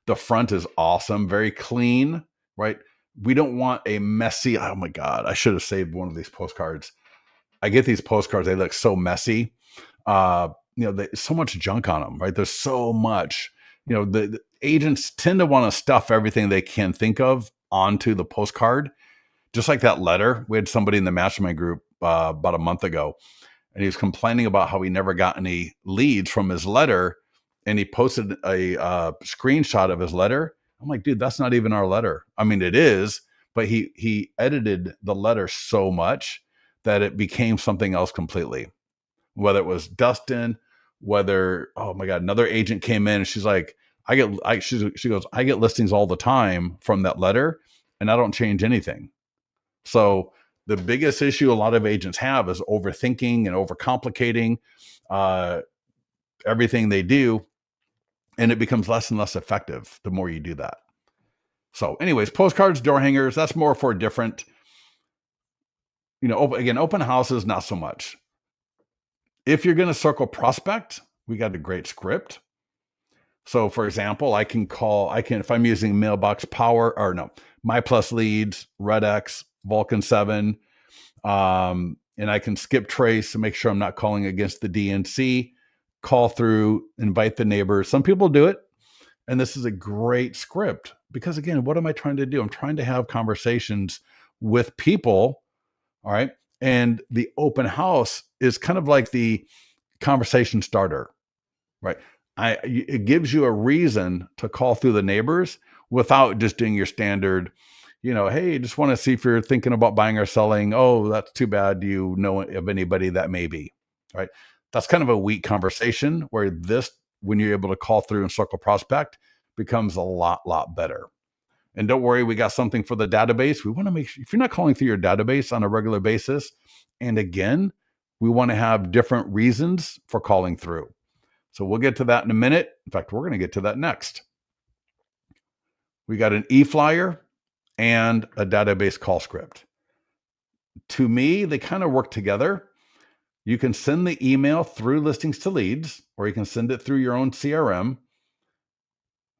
S1: The front is awesome, very clean, right? We don't want a messy, oh my God, I should have saved one of these postcards. I get these postcards, they look so messy. So much junk on them, right? There's so much. The agents tend to want to stuff everything they can think of onto the postcard, just like that letter. We had somebody in the mastermind group about a month ago, and he was complaining about how he never got any leads from his letter, and he posted a screenshot of his letter. I'm like, dude, that's not even our letter. I mean, it is, but he edited the letter so much that it became something else completely. Whether it was Dustin, whether, oh my God, another agent came in and she's like, she goes, I get listings all the time from that letter and I don't change anything. So the biggest issue a lot of agents have is overthinking and overcomplicating everything they do. And it becomes less and less effective the more you do that. So anyways, postcards, door hangers, that's more for different, open houses, not so much. If you're going to circle prospect, we got a great script. So for example, if I'm using Mailbox Power, or no, My Plus Leads, RedX, Vulcan 7, and I can skip trace to make sure I'm not calling against the DNC, call through, invite the neighbors. Some people do it. And this is a great script because, again, what am I trying to do? I'm trying to have conversations with people. All right. And the open house is kind of like the conversation starter, right? It gives you a reason to call through the neighbors without just doing your standard, hey, just want to see if you're thinking about buying or selling. Oh, that's too bad. Do you know of anybody that may be? Right. That's kind of a weak conversation where when you're able to call through and circle prospect, becomes a lot better. And don't worry, we got something for the database. We want to make sure if you're not calling through your database on a regular basis, and again, we want to have different reasons for calling through. So we'll get to that in a minute. In fact, we're going to get to that next. We got an e-flyer and a database call script. To me, they kind of work together. You can send the email through listings to leads, or you can send it through your own CRM.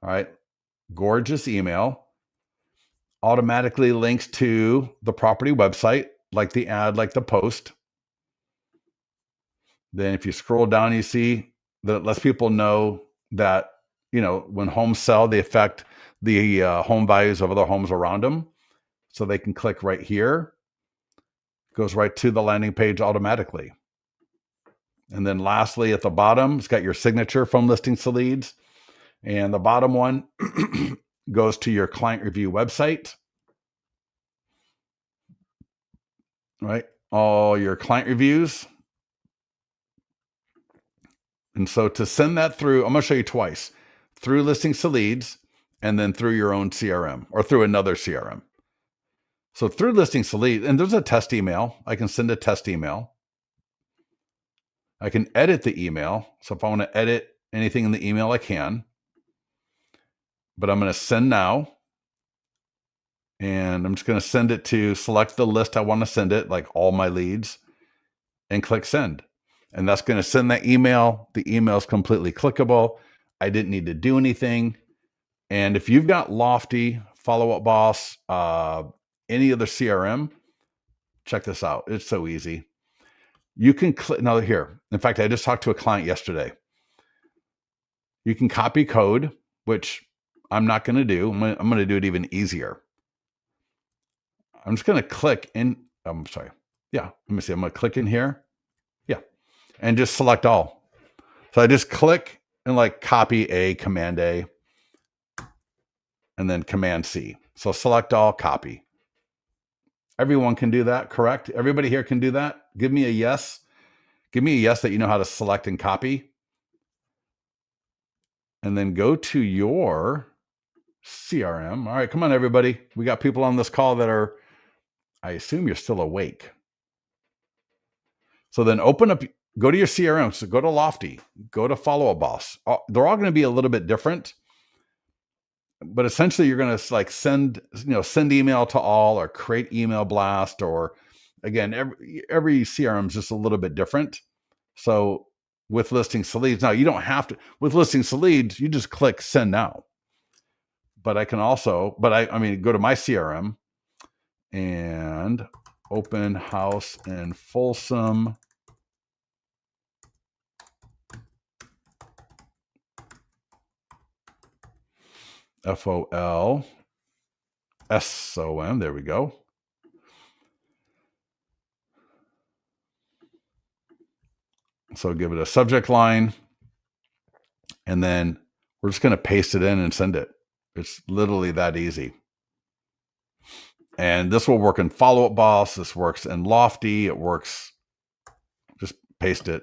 S1: All right. Gorgeous email. Automatically links to the property website, like the ad, like the post. Then if you scroll down, you see that it lets people know that, when homes sell, they affect the home values of other homes around them. So they can click right here. It goes right to the landing page automatically. And then lastly, at the bottom, it's got your signature from listings to leads. And the bottom one goes to your client review website, right? All your client reviews. And so to send that through, I'm going to show you twice, through listings to leads and then through your own CRM or through another CRM. So through listings to leads, and there's a test email. I can send a test email. I can edit the email. So if I want to edit anything in the email, I can. But I'm going to send now. And I'm just going to send it to select the list I want to send it, like all my leads, and click send. And that's going to send that email. The email is completely clickable. I didn't need to do anything. And if you've got Lofty, Follow Up Boss, any other CRM, check this out. It's so easy. You can click now here. In fact, I just talked to a client yesterday. You can copy code, which I'm not going to do. I'm going to do it even easier. I'm just going to click in. I'm sorry. Yeah. Let me see. I'm going to click in here. Yeah. And just select all. So I just click and copy A, Command A, and then Command C. So select all, copy. Everyone can do that, correct? Everybody here can do that. Give me a yes. Give me a yes that you know how to select and copy. And then go to your CRM. All right, come on, everybody. We got people on this call that are, I assume you're still awake. So then open up, go to your CRM. So go to Lofty, go to Follow Up Boss. They're all going to be a little bit different. but essentially you're going to like send email to all or create email blast, or again, every CRM is just a little bit different. So with listings to leads, now you don't have to, with listings to leads, you just click send now. But I can also, I mean, go to my CRM and open house in Folsom. FOLSOM. There we go. So give it a subject line, and then we're just going to paste it in and send it. It's literally that easy. And this will work in Follow Up Boss. This works in Lofty. It works. Just paste it.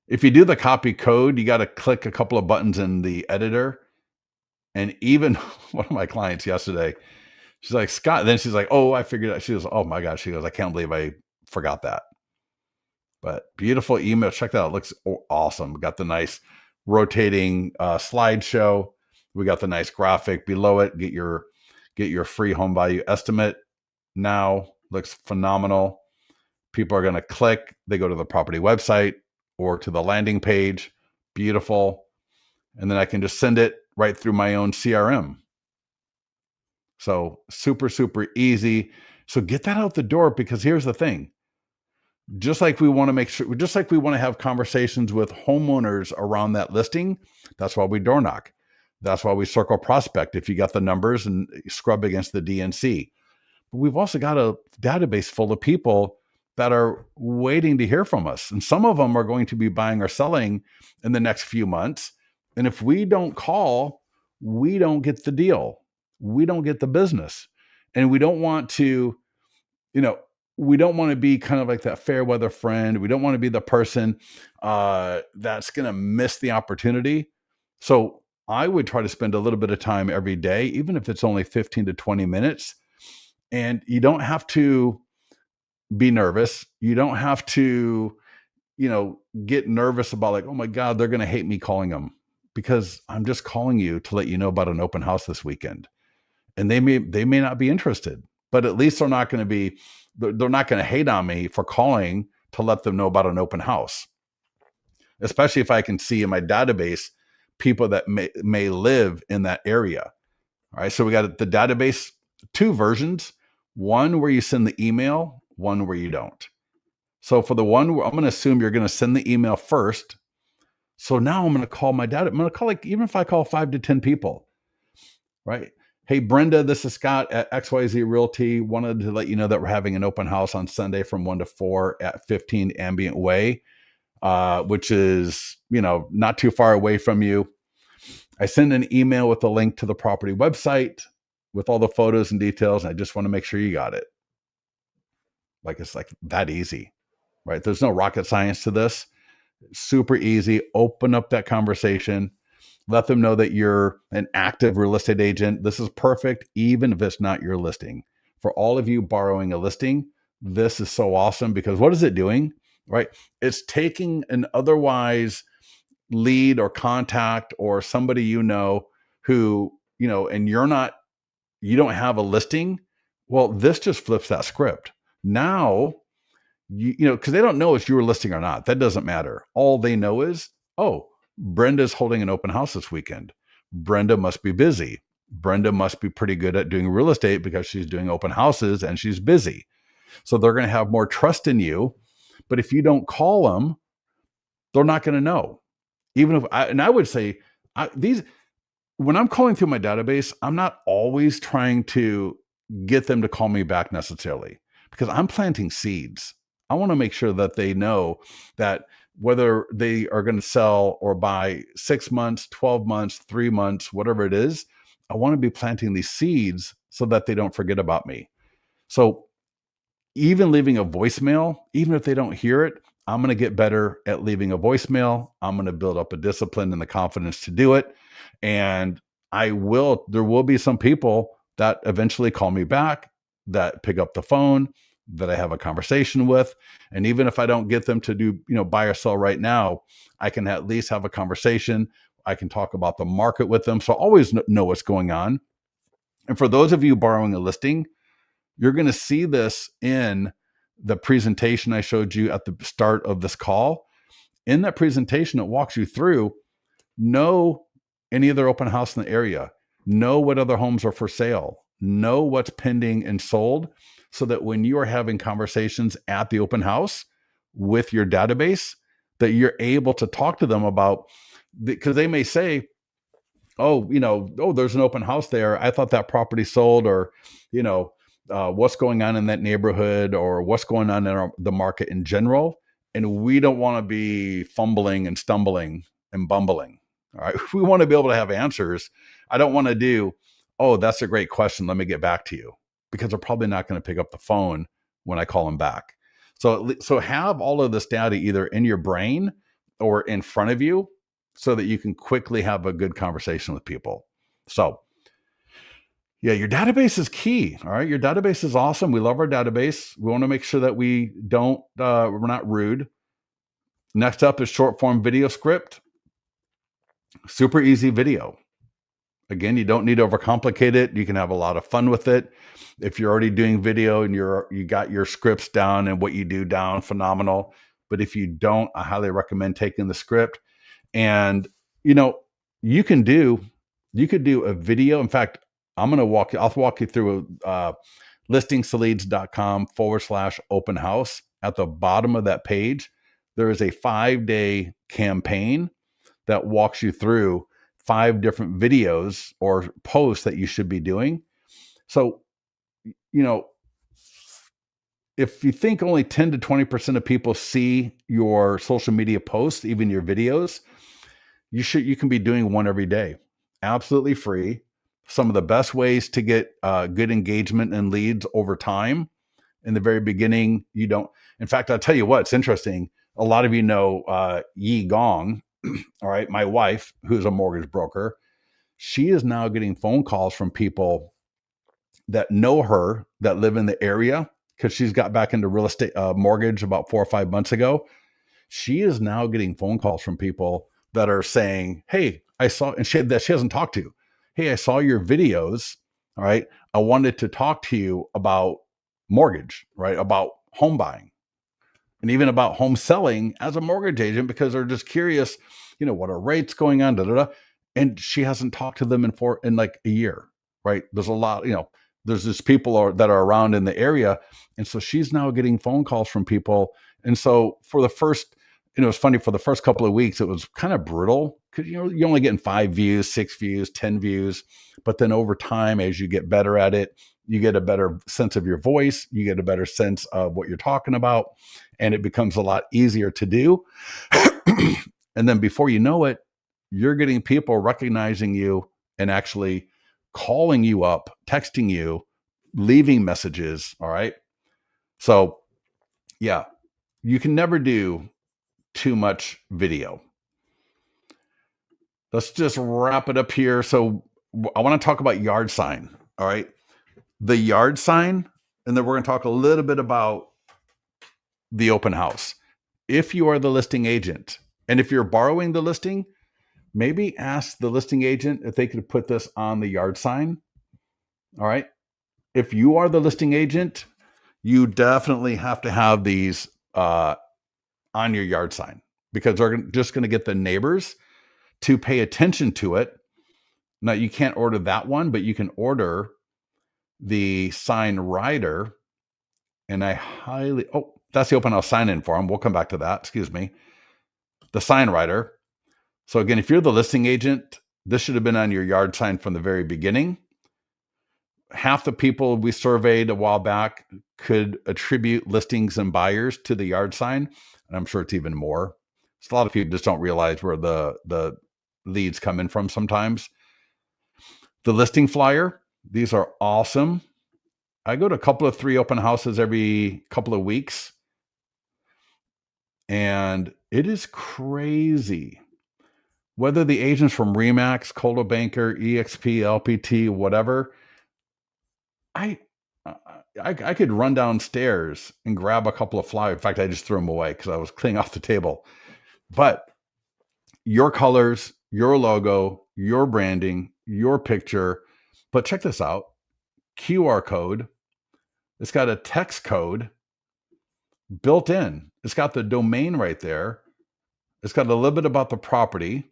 S1: If you do the copy code, you got to click a couple of buttons in the editor. And even one of my clients yesterday, she's like, Scott, then she's like, oh, I figured out. She goes, oh my gosh. She goes, I can't believe I forgot that. But beautiful email. Check that out. It looks awesome. We got the nice rotating slideshow. We got the nice graphic below it. Get your free home value estimate now. Looks phenomenal. People are going to click. They go to the property website or to the landing page. Beautiful. And then I can just send it right through my own CRM. So super, super easy. So get that out the door, because here's the thing. Just like we want to make sure, just like we want to have conversations with homeowners around that listing, that's why we door knock. That's why we circle prospect if you got the numbers and scrub against the DNC. But we've also got a database full of people that are waiting to hear from us. And some of them are going to be buying or selling in the next few months. And if we don't call, we don't get the deal. We don't get the business. And we don't want to, we don't want to be kind of like that fair weather friend. We don't want to be the person that's going to miss the opportunity. So I would try to spend a little bit of time every day, even if it's only 15 to 20 minutes. And you don't have to be nervous. You don't have to, get nervous about like, oh my God, they're going to hate me calling them, because I'm just calling you to let you know about an open house this weekend. And they may not be interested, but at least they're not going to hate on me for calling to let them know about an open house. Especially if I can see in my database people that may live in that area. All right. So we got the database, 2 versions, one where you send the email, one where you don't. So for the one where I'm going to assume you're going to send the email first. So now I'm going to call my data. I'm going to call, even if I call 5 to 10 people, right? Hey, Brenda, this is Scott at XYZ Realty. Wanted to let you know that we're having an open house on Sunday from 1 to 4 at 15 Ambient Way, which is, not too far away from you. I send an email with a link to the property website with all the photos and details. And I just want to make sure you got it. Like, it's like that easy, right? There's no rocket science to this. Super easy. Open up that conversation. Let them know that you're an active real estate agent. This is perfect, even if it's not your listing. For all of you borrowing a listing, this is so awesome, because what is it doing, right? It's taking an otherwise lead or contact or somebody who, and you don't have a listing. Well, this just flips that script. Now, because they don't know if you're listing or not. That doesn't matter. All they know is, oh, Brenda's holding an open house this weekend. Brenda must be busy. Brenda must be pretty good at doing real estate because she's doing open houses and she's busy. So they're going to have more trust in you. But if you don't call them, they're not going to know. I would say when I'm calling through my database, I'm not always trying to get them to call me back necessarily, because I'm planting seeds. I want to make sure that they know that whether they are going to sell or buy 6 months, 12 months, 3 months, whatever it is, I want to be planting these seeds so that they don't forget about me. So even leaving a voicemail, even if they don't hear it, I'm going to get better at leaving a voicemail. I'm going to build up a discipline and the confidence to do it. And there will be some people that eventually call me back, that pick up the phone, that I have a conversation with. And even if I don't get them to do, buy or sell right now, I can at least have a conversation. I can talk about the market with them. So always know what's going on. And for those of you borrowing a listing, you're going to see this in the presentation I showed you at the start of this call. In that presentation, it walks you through, know any other open house in the area, know what other homes are for sale, know what's pending and sold, so that when you are having conversations at the open house with your database, that you're able to talk to them about, because they may say, oh, there's an open house there. I thought that property sold, or, what's going on in that neighborhood, or what's going on in the market in general. And we don't want to be fumbling and stumbling and bumbling. All right. We want to be able to have answers. I don't want to do, oh, that's a great question, let me get back to you, because they're probably not going to pick up the phone when I call them back. So have all of this data either in your brain or in front of you, so that you can quickly have a good conversation with people. So yeah, your database is key. All right. Your database is awesome. We love our database. We want to make sure that we're not rude. Next up is short form video script. Super easy video. Again, you don't need to overcomplicate it. You can have a lot of fun with it. If you're already doing video and you got your scripts down and what you do down, phenomenal. But if you don't, I highly recommend taking the script. And you could do a video. In fact, I'll walk you through listingleads.com/open house. At the bottom of that page, there is a 5-day campaign that walks you through 5 different videos or posts that you should be doing. So, if you think only 10 to 20% of people see your social media posts, even your videos, you can be doing one every day, absolutely free. Some of the best ways to get good engagement and leads over time. In the very beginning, you don't. In fact, I'll tell you what, it's interesting. A lot of you know Yi Gong, all right, my wife, who's a mortgage broker. She is now getting phone calls from people that know her, that live in the area, because she's got back into real estate mortgage about 4 or 5 months ago. She is now getting phone calls from people that are saying, hey, I saw, and that she hasn't talked to. Hey, I saw your videos. All right. I wanted to talk to you about mortgage, right? About home buying and even about home selling as a mortgage agent, because they're just curious, what are rates going on? Da, da, da. And she hasn't talked to them in like a year, right? There's a lot, there's just people that are around in the area. And so she's now getting phone calls from people. And so for the first, it's funny, for the first couple of weeks, it was kind of brutal, because, you're only getting 5 views, 6 views, 10 views. But then over time, as you get better at it, you get a better sense of your voice, you get a better sense of what you're talking about, and it becomes a lot easier to do. And then before you know it, you're getting people recognizing you and actually calling you up, texting you, leaving messages. All right. So yeah, you can never do too much video. Let's just wrap it up here. So I want to talk about yard sign. All right. The yard sign, and then we're going to talk a little bit about the open house. If you are the listing agent, and if you're borrowing the listing, maybe ask the listing agent if they could put this on the yard sign. All right. If you are the listing agent, you definitely have to have these on your yard sign, because they're just going to get the neighbors to pay attention to it. Now, you can't order that one, but you can order the sign rider. And that's the open house sign in form. We'll come back to that. Excuse me. The sign rider. So again, if you're the listing agent, this should have been on your yard sign from the very beginning. Half the people we surveyed a while back could attribute listings and buyers to the yard sign. And I'm sure it's even more. So a lot of people just don't realize where the leads come in from sometimes. The listing flyer, these are awesome. I go to 3 open houses every couple of weeks. And it is crazy. Whether the agents from Remax, Coldwell Banker, EXP, LPT, whatever, I could run downstairs and grab a couple of flyers. In fact, I just threw them away because I was cleaning off the table. But your colors, your logo, your branding, your picture. But check this out, QR code. It's got a text code built in. It's got the domain right there. It's got a little bit about the property.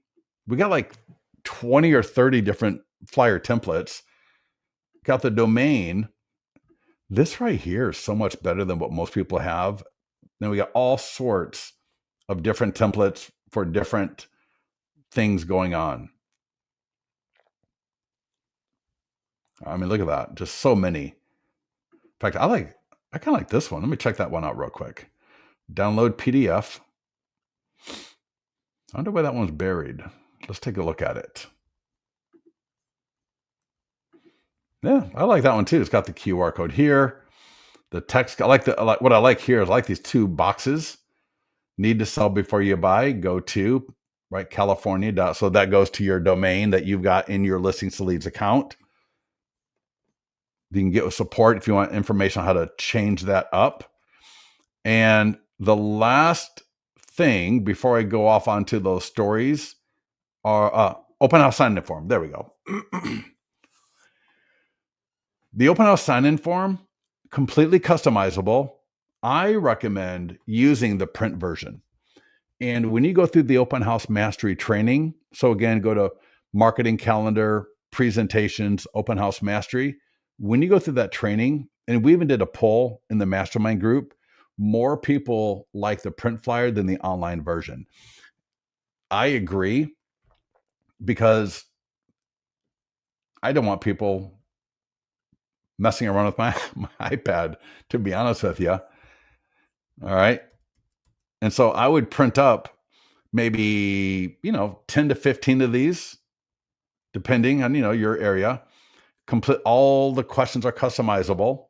S1: We got like 20 or 30 different flyer templates. Got the domain. This right here is so much better than what most people have. Then we got all sorts of different templates for different things going on. I mean, look at that. Just so many. In fact, I kind of like this one. Let me check that one out real quick. Download PDF. I wonder why that one's buried. Let's take a look at it. Yeah, I like that one too. It's got the QR code here. The text, what I like here is I like these two boxes. Need to sell before you buy. Go to, right, California. So that goes to your domain that you've got in your Listings to Leads account. You can get support if you want information on how to change that up. And the last thing before I go off onto those stories are open house sign-in form. There we go. The open house sign-in form, completely customizable. I recommend using the print version. And when you go through the open house mastery training, so again, go to marketing calendar, presentations, open house mastery. When you go through that training, and we even did a poll in the mastermind group, more people like the print flyer than the online version. I agree, because I don't want people messing around with my iPad, to be honest with you. All right. And so I would print up maybe, 10 to 15 of these, depending on, your area. Complete, all the questions are customizable.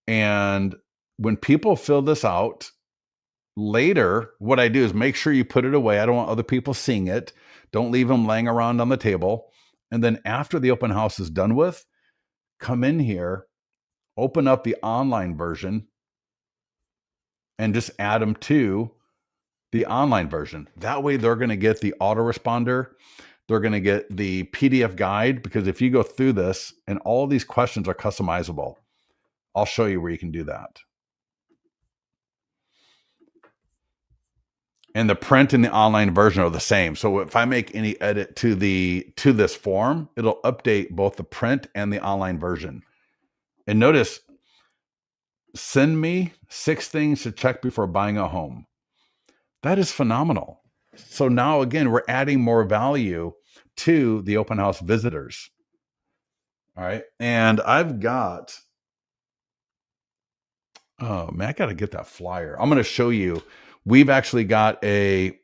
S1: And when people fill this out later, what I do is make sure you put it away. I don't want other people seeing it. Don't leave them laying around on the table. And then after the open house is done with, come in here, open up the online version, and just add them to the online version. That way they're going to get the autoresponder. They're going to get the PDF guide, because if you go through this and all these questions are customizable, I'll show you where you can do that. And the print and the online version are the same. So if I make any edit to this form, it'll update both the print and the online version. And notice, send me 6 things to check before buying a home. That is phenomenal. So now again, we're adding more value to the open house visitors. All right. And I've got, oh man, I got to get that flyer. I'm going to show you. We've actually got the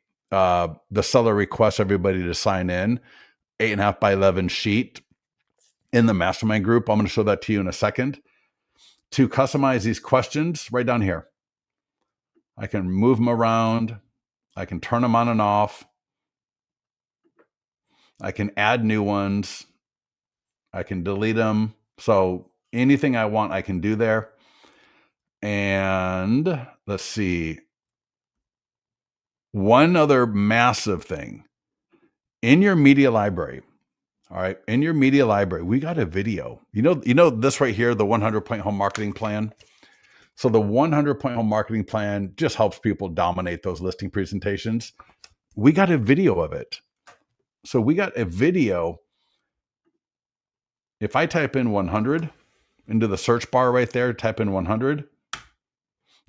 S1: seller requests everybody to sign in, 8.5 by 11 sheet in the mastermind group. I'm going to show that to you in a second. To customize these questions right down here, I can move them around. I can turn them on and off. I can add new ones. I can delete them. So anything I want, I can do there. And let's see. One other massive thing in your media library. All right. In your media library, we got a video. You know this right here, the 100-point home marketing plan. So the 100-point home marketing plan just helps people dominate those listing presentations. We got a video of it. So we got a video. If I type in 100 into the search bar right there, type in 100.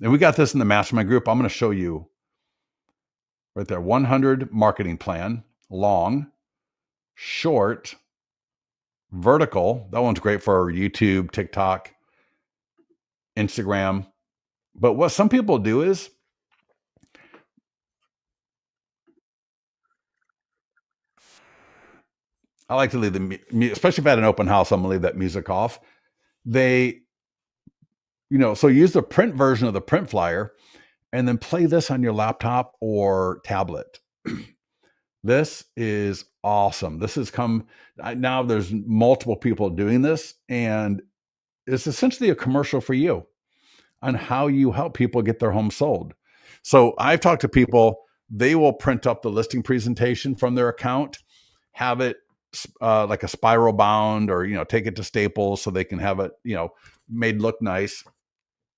S1: And we got this in the mastermind group. I'm going to show you right there. 100 marketing plan, long, short, vertical. That one's great for YouTube, TikTok, Instagram. But what some people do is, I like to leave especially if I had an open house, I'm going to leave that music off. So use the print version of the print flyer and then play this on your laptop or tablet. This is awesome. This has now there's multiple people doing this, and it's essentially a commercial for you on how you help people get their home sold. So I've talked to people, they will print up the listing presentation from their account have it like a spiral bound, or take it to Staples so they can have it made look nice.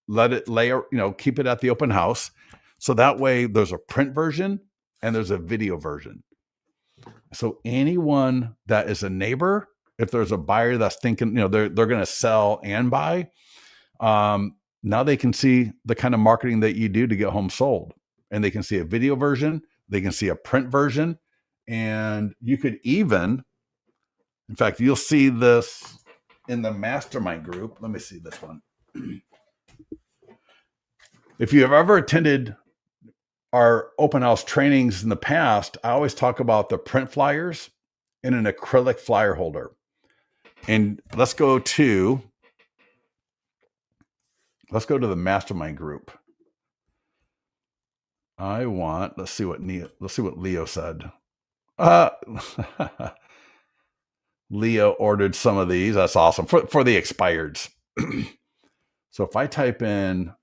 S1: Let it layer, keep it at the open house, so that way there's a print version and there's a video version. So anyone that is a neighbor, if there's a buyer that's thinking they're going to sell and buy, now they can see the kind of marketing that you do to get homes sold, and they can see a video version, they can see a print version, and you could even, in fact, you'll see this in the mastermind group. Let me see this one. If you have ever attended our open house trainings in the past, I always talk about the print flyers in an acrylic flyer holder. And let's go to the mastermind group. Let's see what Leo said. Leo ordered some of these. That's awesome for the expireds. So if I type in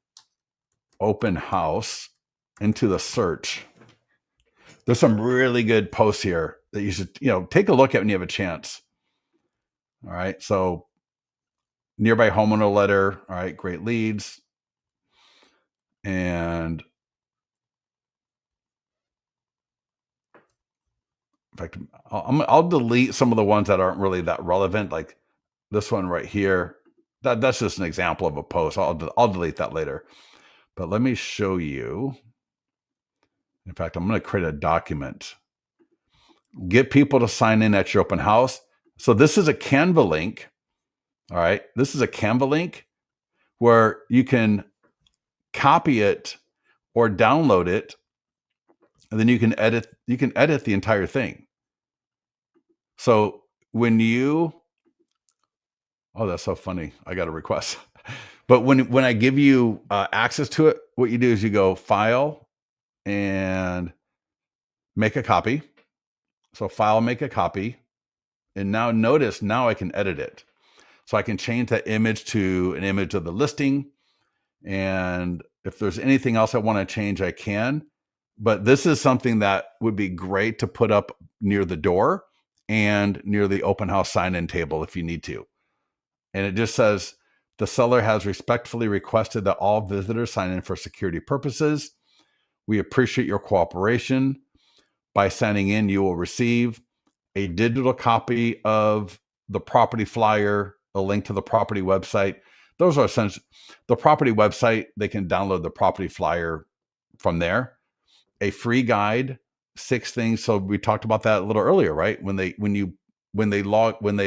S1: open house into the search, there's some really good posts here that you should take a look at when you have a chance. All right, so nearby homeowner letter. All right, great leads. And in fact, I'll delete some of the ones that aren't really that relevant, like this one right here. That's just an example of a post. I'll delete that later. But let me show you. In fact, I'm going to create a document. Get people to sign in at your open house. So this is a Canva link. All right. This is a Canva link where you can copy it or download it, and then you can edit the entire thing. So when you, oh, that's so funny. I got a request. But when I give you access to it, what you do is you go File and make a copy. So File, make a copy. And now notice, now I can edit it. So I can change that image to an image of the listing. And if there's anything else I want to change, I can. But this is something that would be great to put up near the door and near the open house sign-in table if you need to. And it just says, the seller has respectfully requested that all visitors sign in for security purposes. We appreciate your cooperation. By signing in, you will receive a digital copy of the property flyer, a link to the property website. Those are essentially the property website. They can download the property flyer from there. A free guide, 6 things. So we talked about that a little earlier, right? When they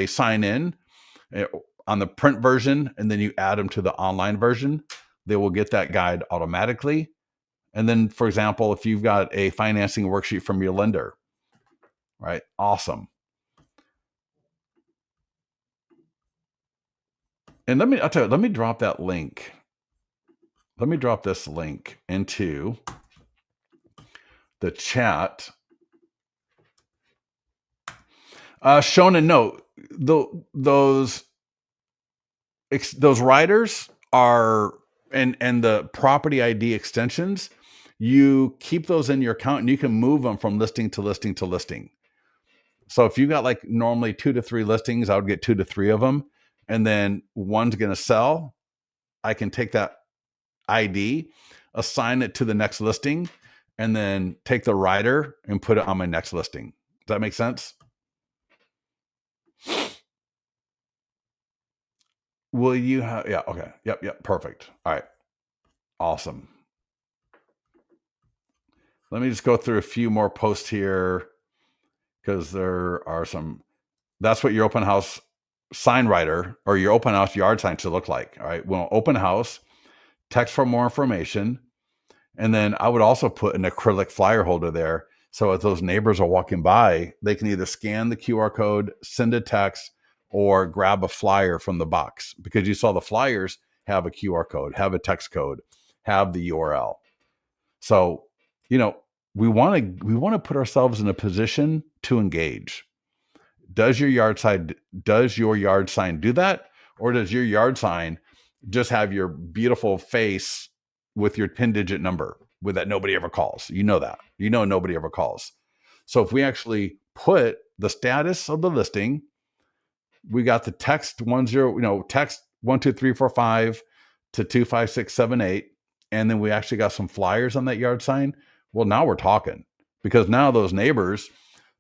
S1: sign in on the print version, and then you add them to the online version, they will get that guide automatically. And then, for example, if you've got a financing worksheet from your lender, right? Awesome. And let me drop that link. Let me drop this link into the chat. Shonen, no, those riders are, and the property ID extensions, you keep those in your account and you can move them from listing to listing to listing. So if you got like normally 2 to 3 listings, I would get 2 to 3 of them. And then one's going to sell. I can take that ID, assign it to the next listing, and then take the rider and put it on my next listing. Does that make sense? Will you have, yeah, okay. Yep, perfect. All right. Awesome. Let me just go through a few more posts here, because there are some. That's what your open house sign writer or your open house yard sign should look like. All right. Well, open house, text for more information. And then I would also put an acrylic flyer holder there. So as those neighbors are walking by, they can either scan the QR code, send a text, or grab a flyer from the box, because you saw the flyers have a QR code, have a text code, have the URL. So, we want to put ourselves in a position to engage. Does your yard sign do that? Or does your yard sign just have your beautiful face with your 10-digit number with that nobody ever calls? That. Nobody ever calls. So if we actually put the status of the listing. We got the text 12345 to 25678. And then we actually got some flyers on that yard sign. Well, now we're talking, because now those neighbors,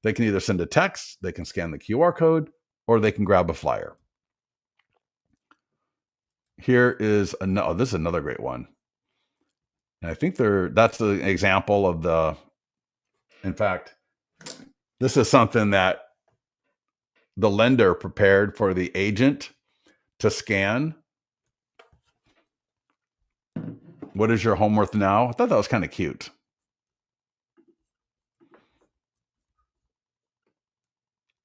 S1: they can either send a text, they can scan the QR code, or they can grab a flyer. Here is this is another great one. And I think that's an example of in fact, this is something that the lender prepared for the agent to scan. What is your home worth now? I thought that was kind of cute.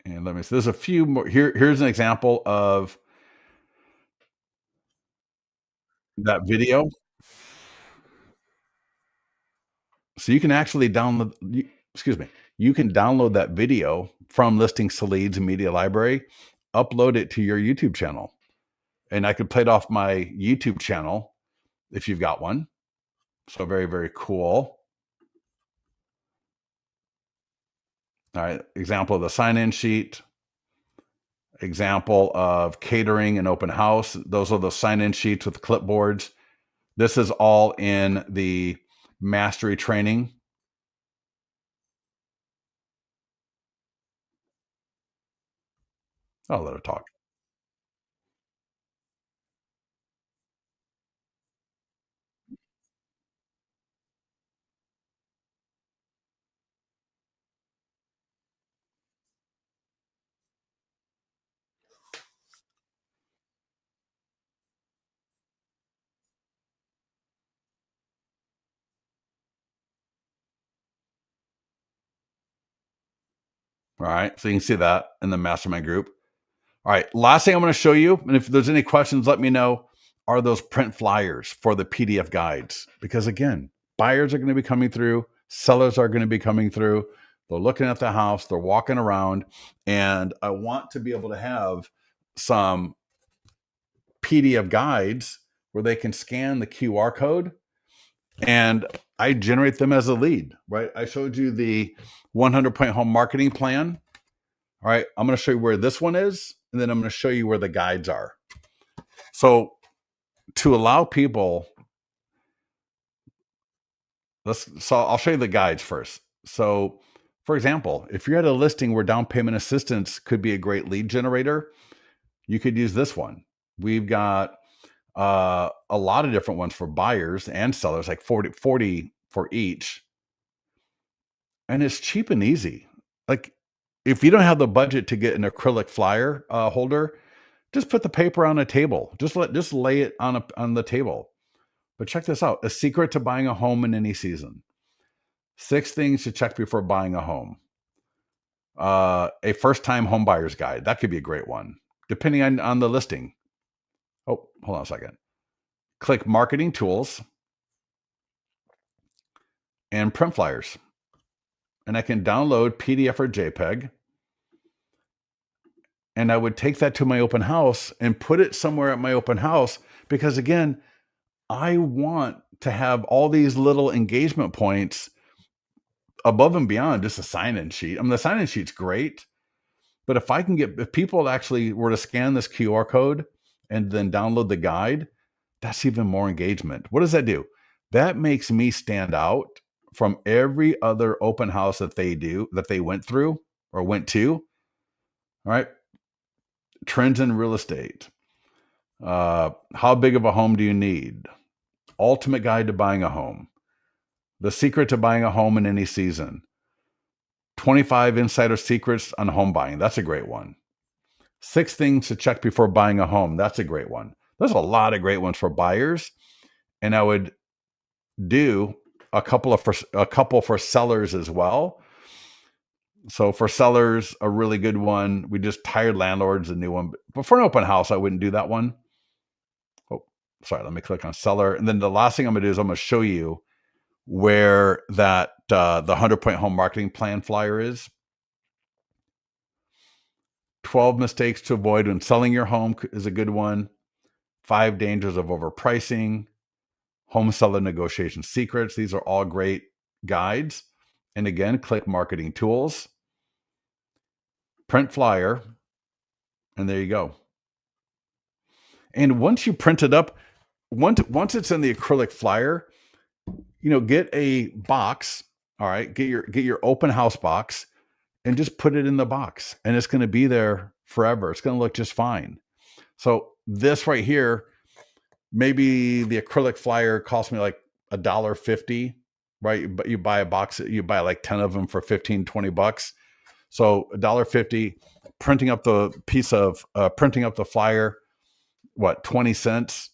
S1: And let me see. There's a few more. Here's an example of that video. So you can actually excuse me. You can download that video from Listings to Leads and Media Library, upload it to your YouTube channel. And I could play it off my YouTube channel if you've got one. So very, very cool. All right. Example of the sign-in sheet. Example of catering and open house. Those are the sign-in sheets with clipboards. This is all in the mastery training. I'll let her talk. All right. So you can see that in the mastermind group. All right. Last thing I'm going to show you, and if there's any questions, let me know, are those print flyers for the PDF guides. Because again, buyers are going to be coming through, sellers are going to be coming through. They're looking at the house, they're walking around, and I want to be able to have some PDF guides where they can scan the QR code and I generate them as a lead, right? I showed you the 100-point home marketing plan. All right, I'm going to show you where this one is, and then I'm going to show you where the guides are. So to allow people, I'll show you the guides first. So for example, if you're at a listing where down payment assistance could be a great lead generator, you could use this one. We've got a lot of different ones for buyers and sellers, like 40 for each. And it's cheap and easy. Like if you don't have the budget to get an acrylic flyer holder, just put the paper on a table. Just lay it on the table. But check this out. A secret to buying a home in any season. 6 things to check before buying a home. A first-time home buyer's guide. That could be a great one, depending on the listing. Oh, hold on a second. Click marketing tools and print flyers. And I can download PDF or JPEG. And I would take that to my open house and put it somewhere at my open house, because again, I want to have all these little engagement points above and beyond just a sign-in sheet. I mean, the sign-in sheet's great, but if people actually were to scan this QR code and then download the guide, that's even more engagement. What does that do? That makes me stand out from every other open house that they went through or went to. All right. Trends in real estate. How big of a home do you need? Ultimate guide to buying a home. The secret to buying a home in any season. 25 insider secrets on home buying. That's a great one. 6 things to check before buying a home. That's a great one. There's a lot of great ones for buyers. And I would do a couple for sellers as well. So for sellers, a really good one. We just Tired Landlords, a new one. But for an open house, I wouldn't do that one. Oh, sorry. Let me click on seller. And then the last thing I'm going to do is I'm going to show you where that the 100-point home marketing plan flyer is. 12 mistakes to avoid when selling your home is a good one. 5 dangers of overpricing. Home seller negotiation secrets. These are all great guides. And again, click marketing tools. print flyer, and there you go. And once you print it up, once it's in the acrylic flyer, get a box. All right, get your open house box and just put it in the box, and it's going to be there forever. It's going to look just fine. So this right here, maybe the acrylic flyer cost me like $1.50, right? But you buy a box, you buy like 10 of them for $15-20. So $1.50, printing up the printing up the flyer, what, 20 cents?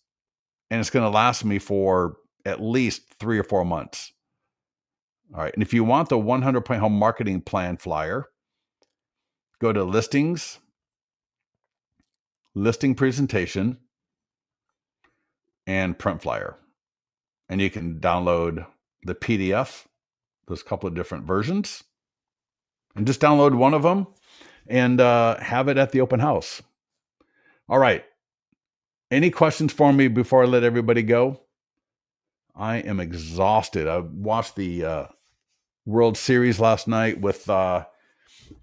S1: And it's going to last me for at least 3 or 4 months. All right. And if you want the 100 Point Home Marketing Plan flyer, go to listings, listing presentation, and print flyer. And you can download the PDF. There's a couple of different versions. And just download one of them and have it at the open house. All right. Any questions for me before I let everybody go? I am exhausted. I watched the World Series last night with the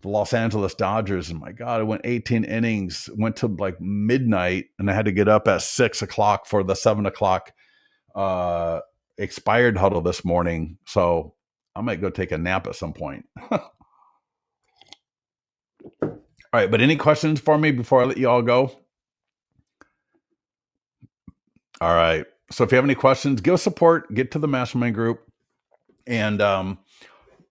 S1: Los Angeles Dodgers, and my God, I went 18 innings, went to like midnight, and I had to get up at 6 o'clock for the 7 o'clock expired huddle this morning. So I might go take a nap at some point. All right, but any questions for me before I let you all go? All right. So if you have any questions, give us support, get to the mastermind group. And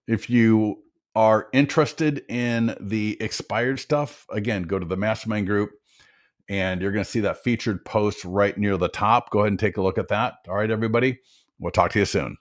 S1: if you are interested in the expired stuff, again, go to the mastermind group and you're going to see that featured post right near the top. Go ahead and take a look at that. All right, everybody. We'll talk to you soon.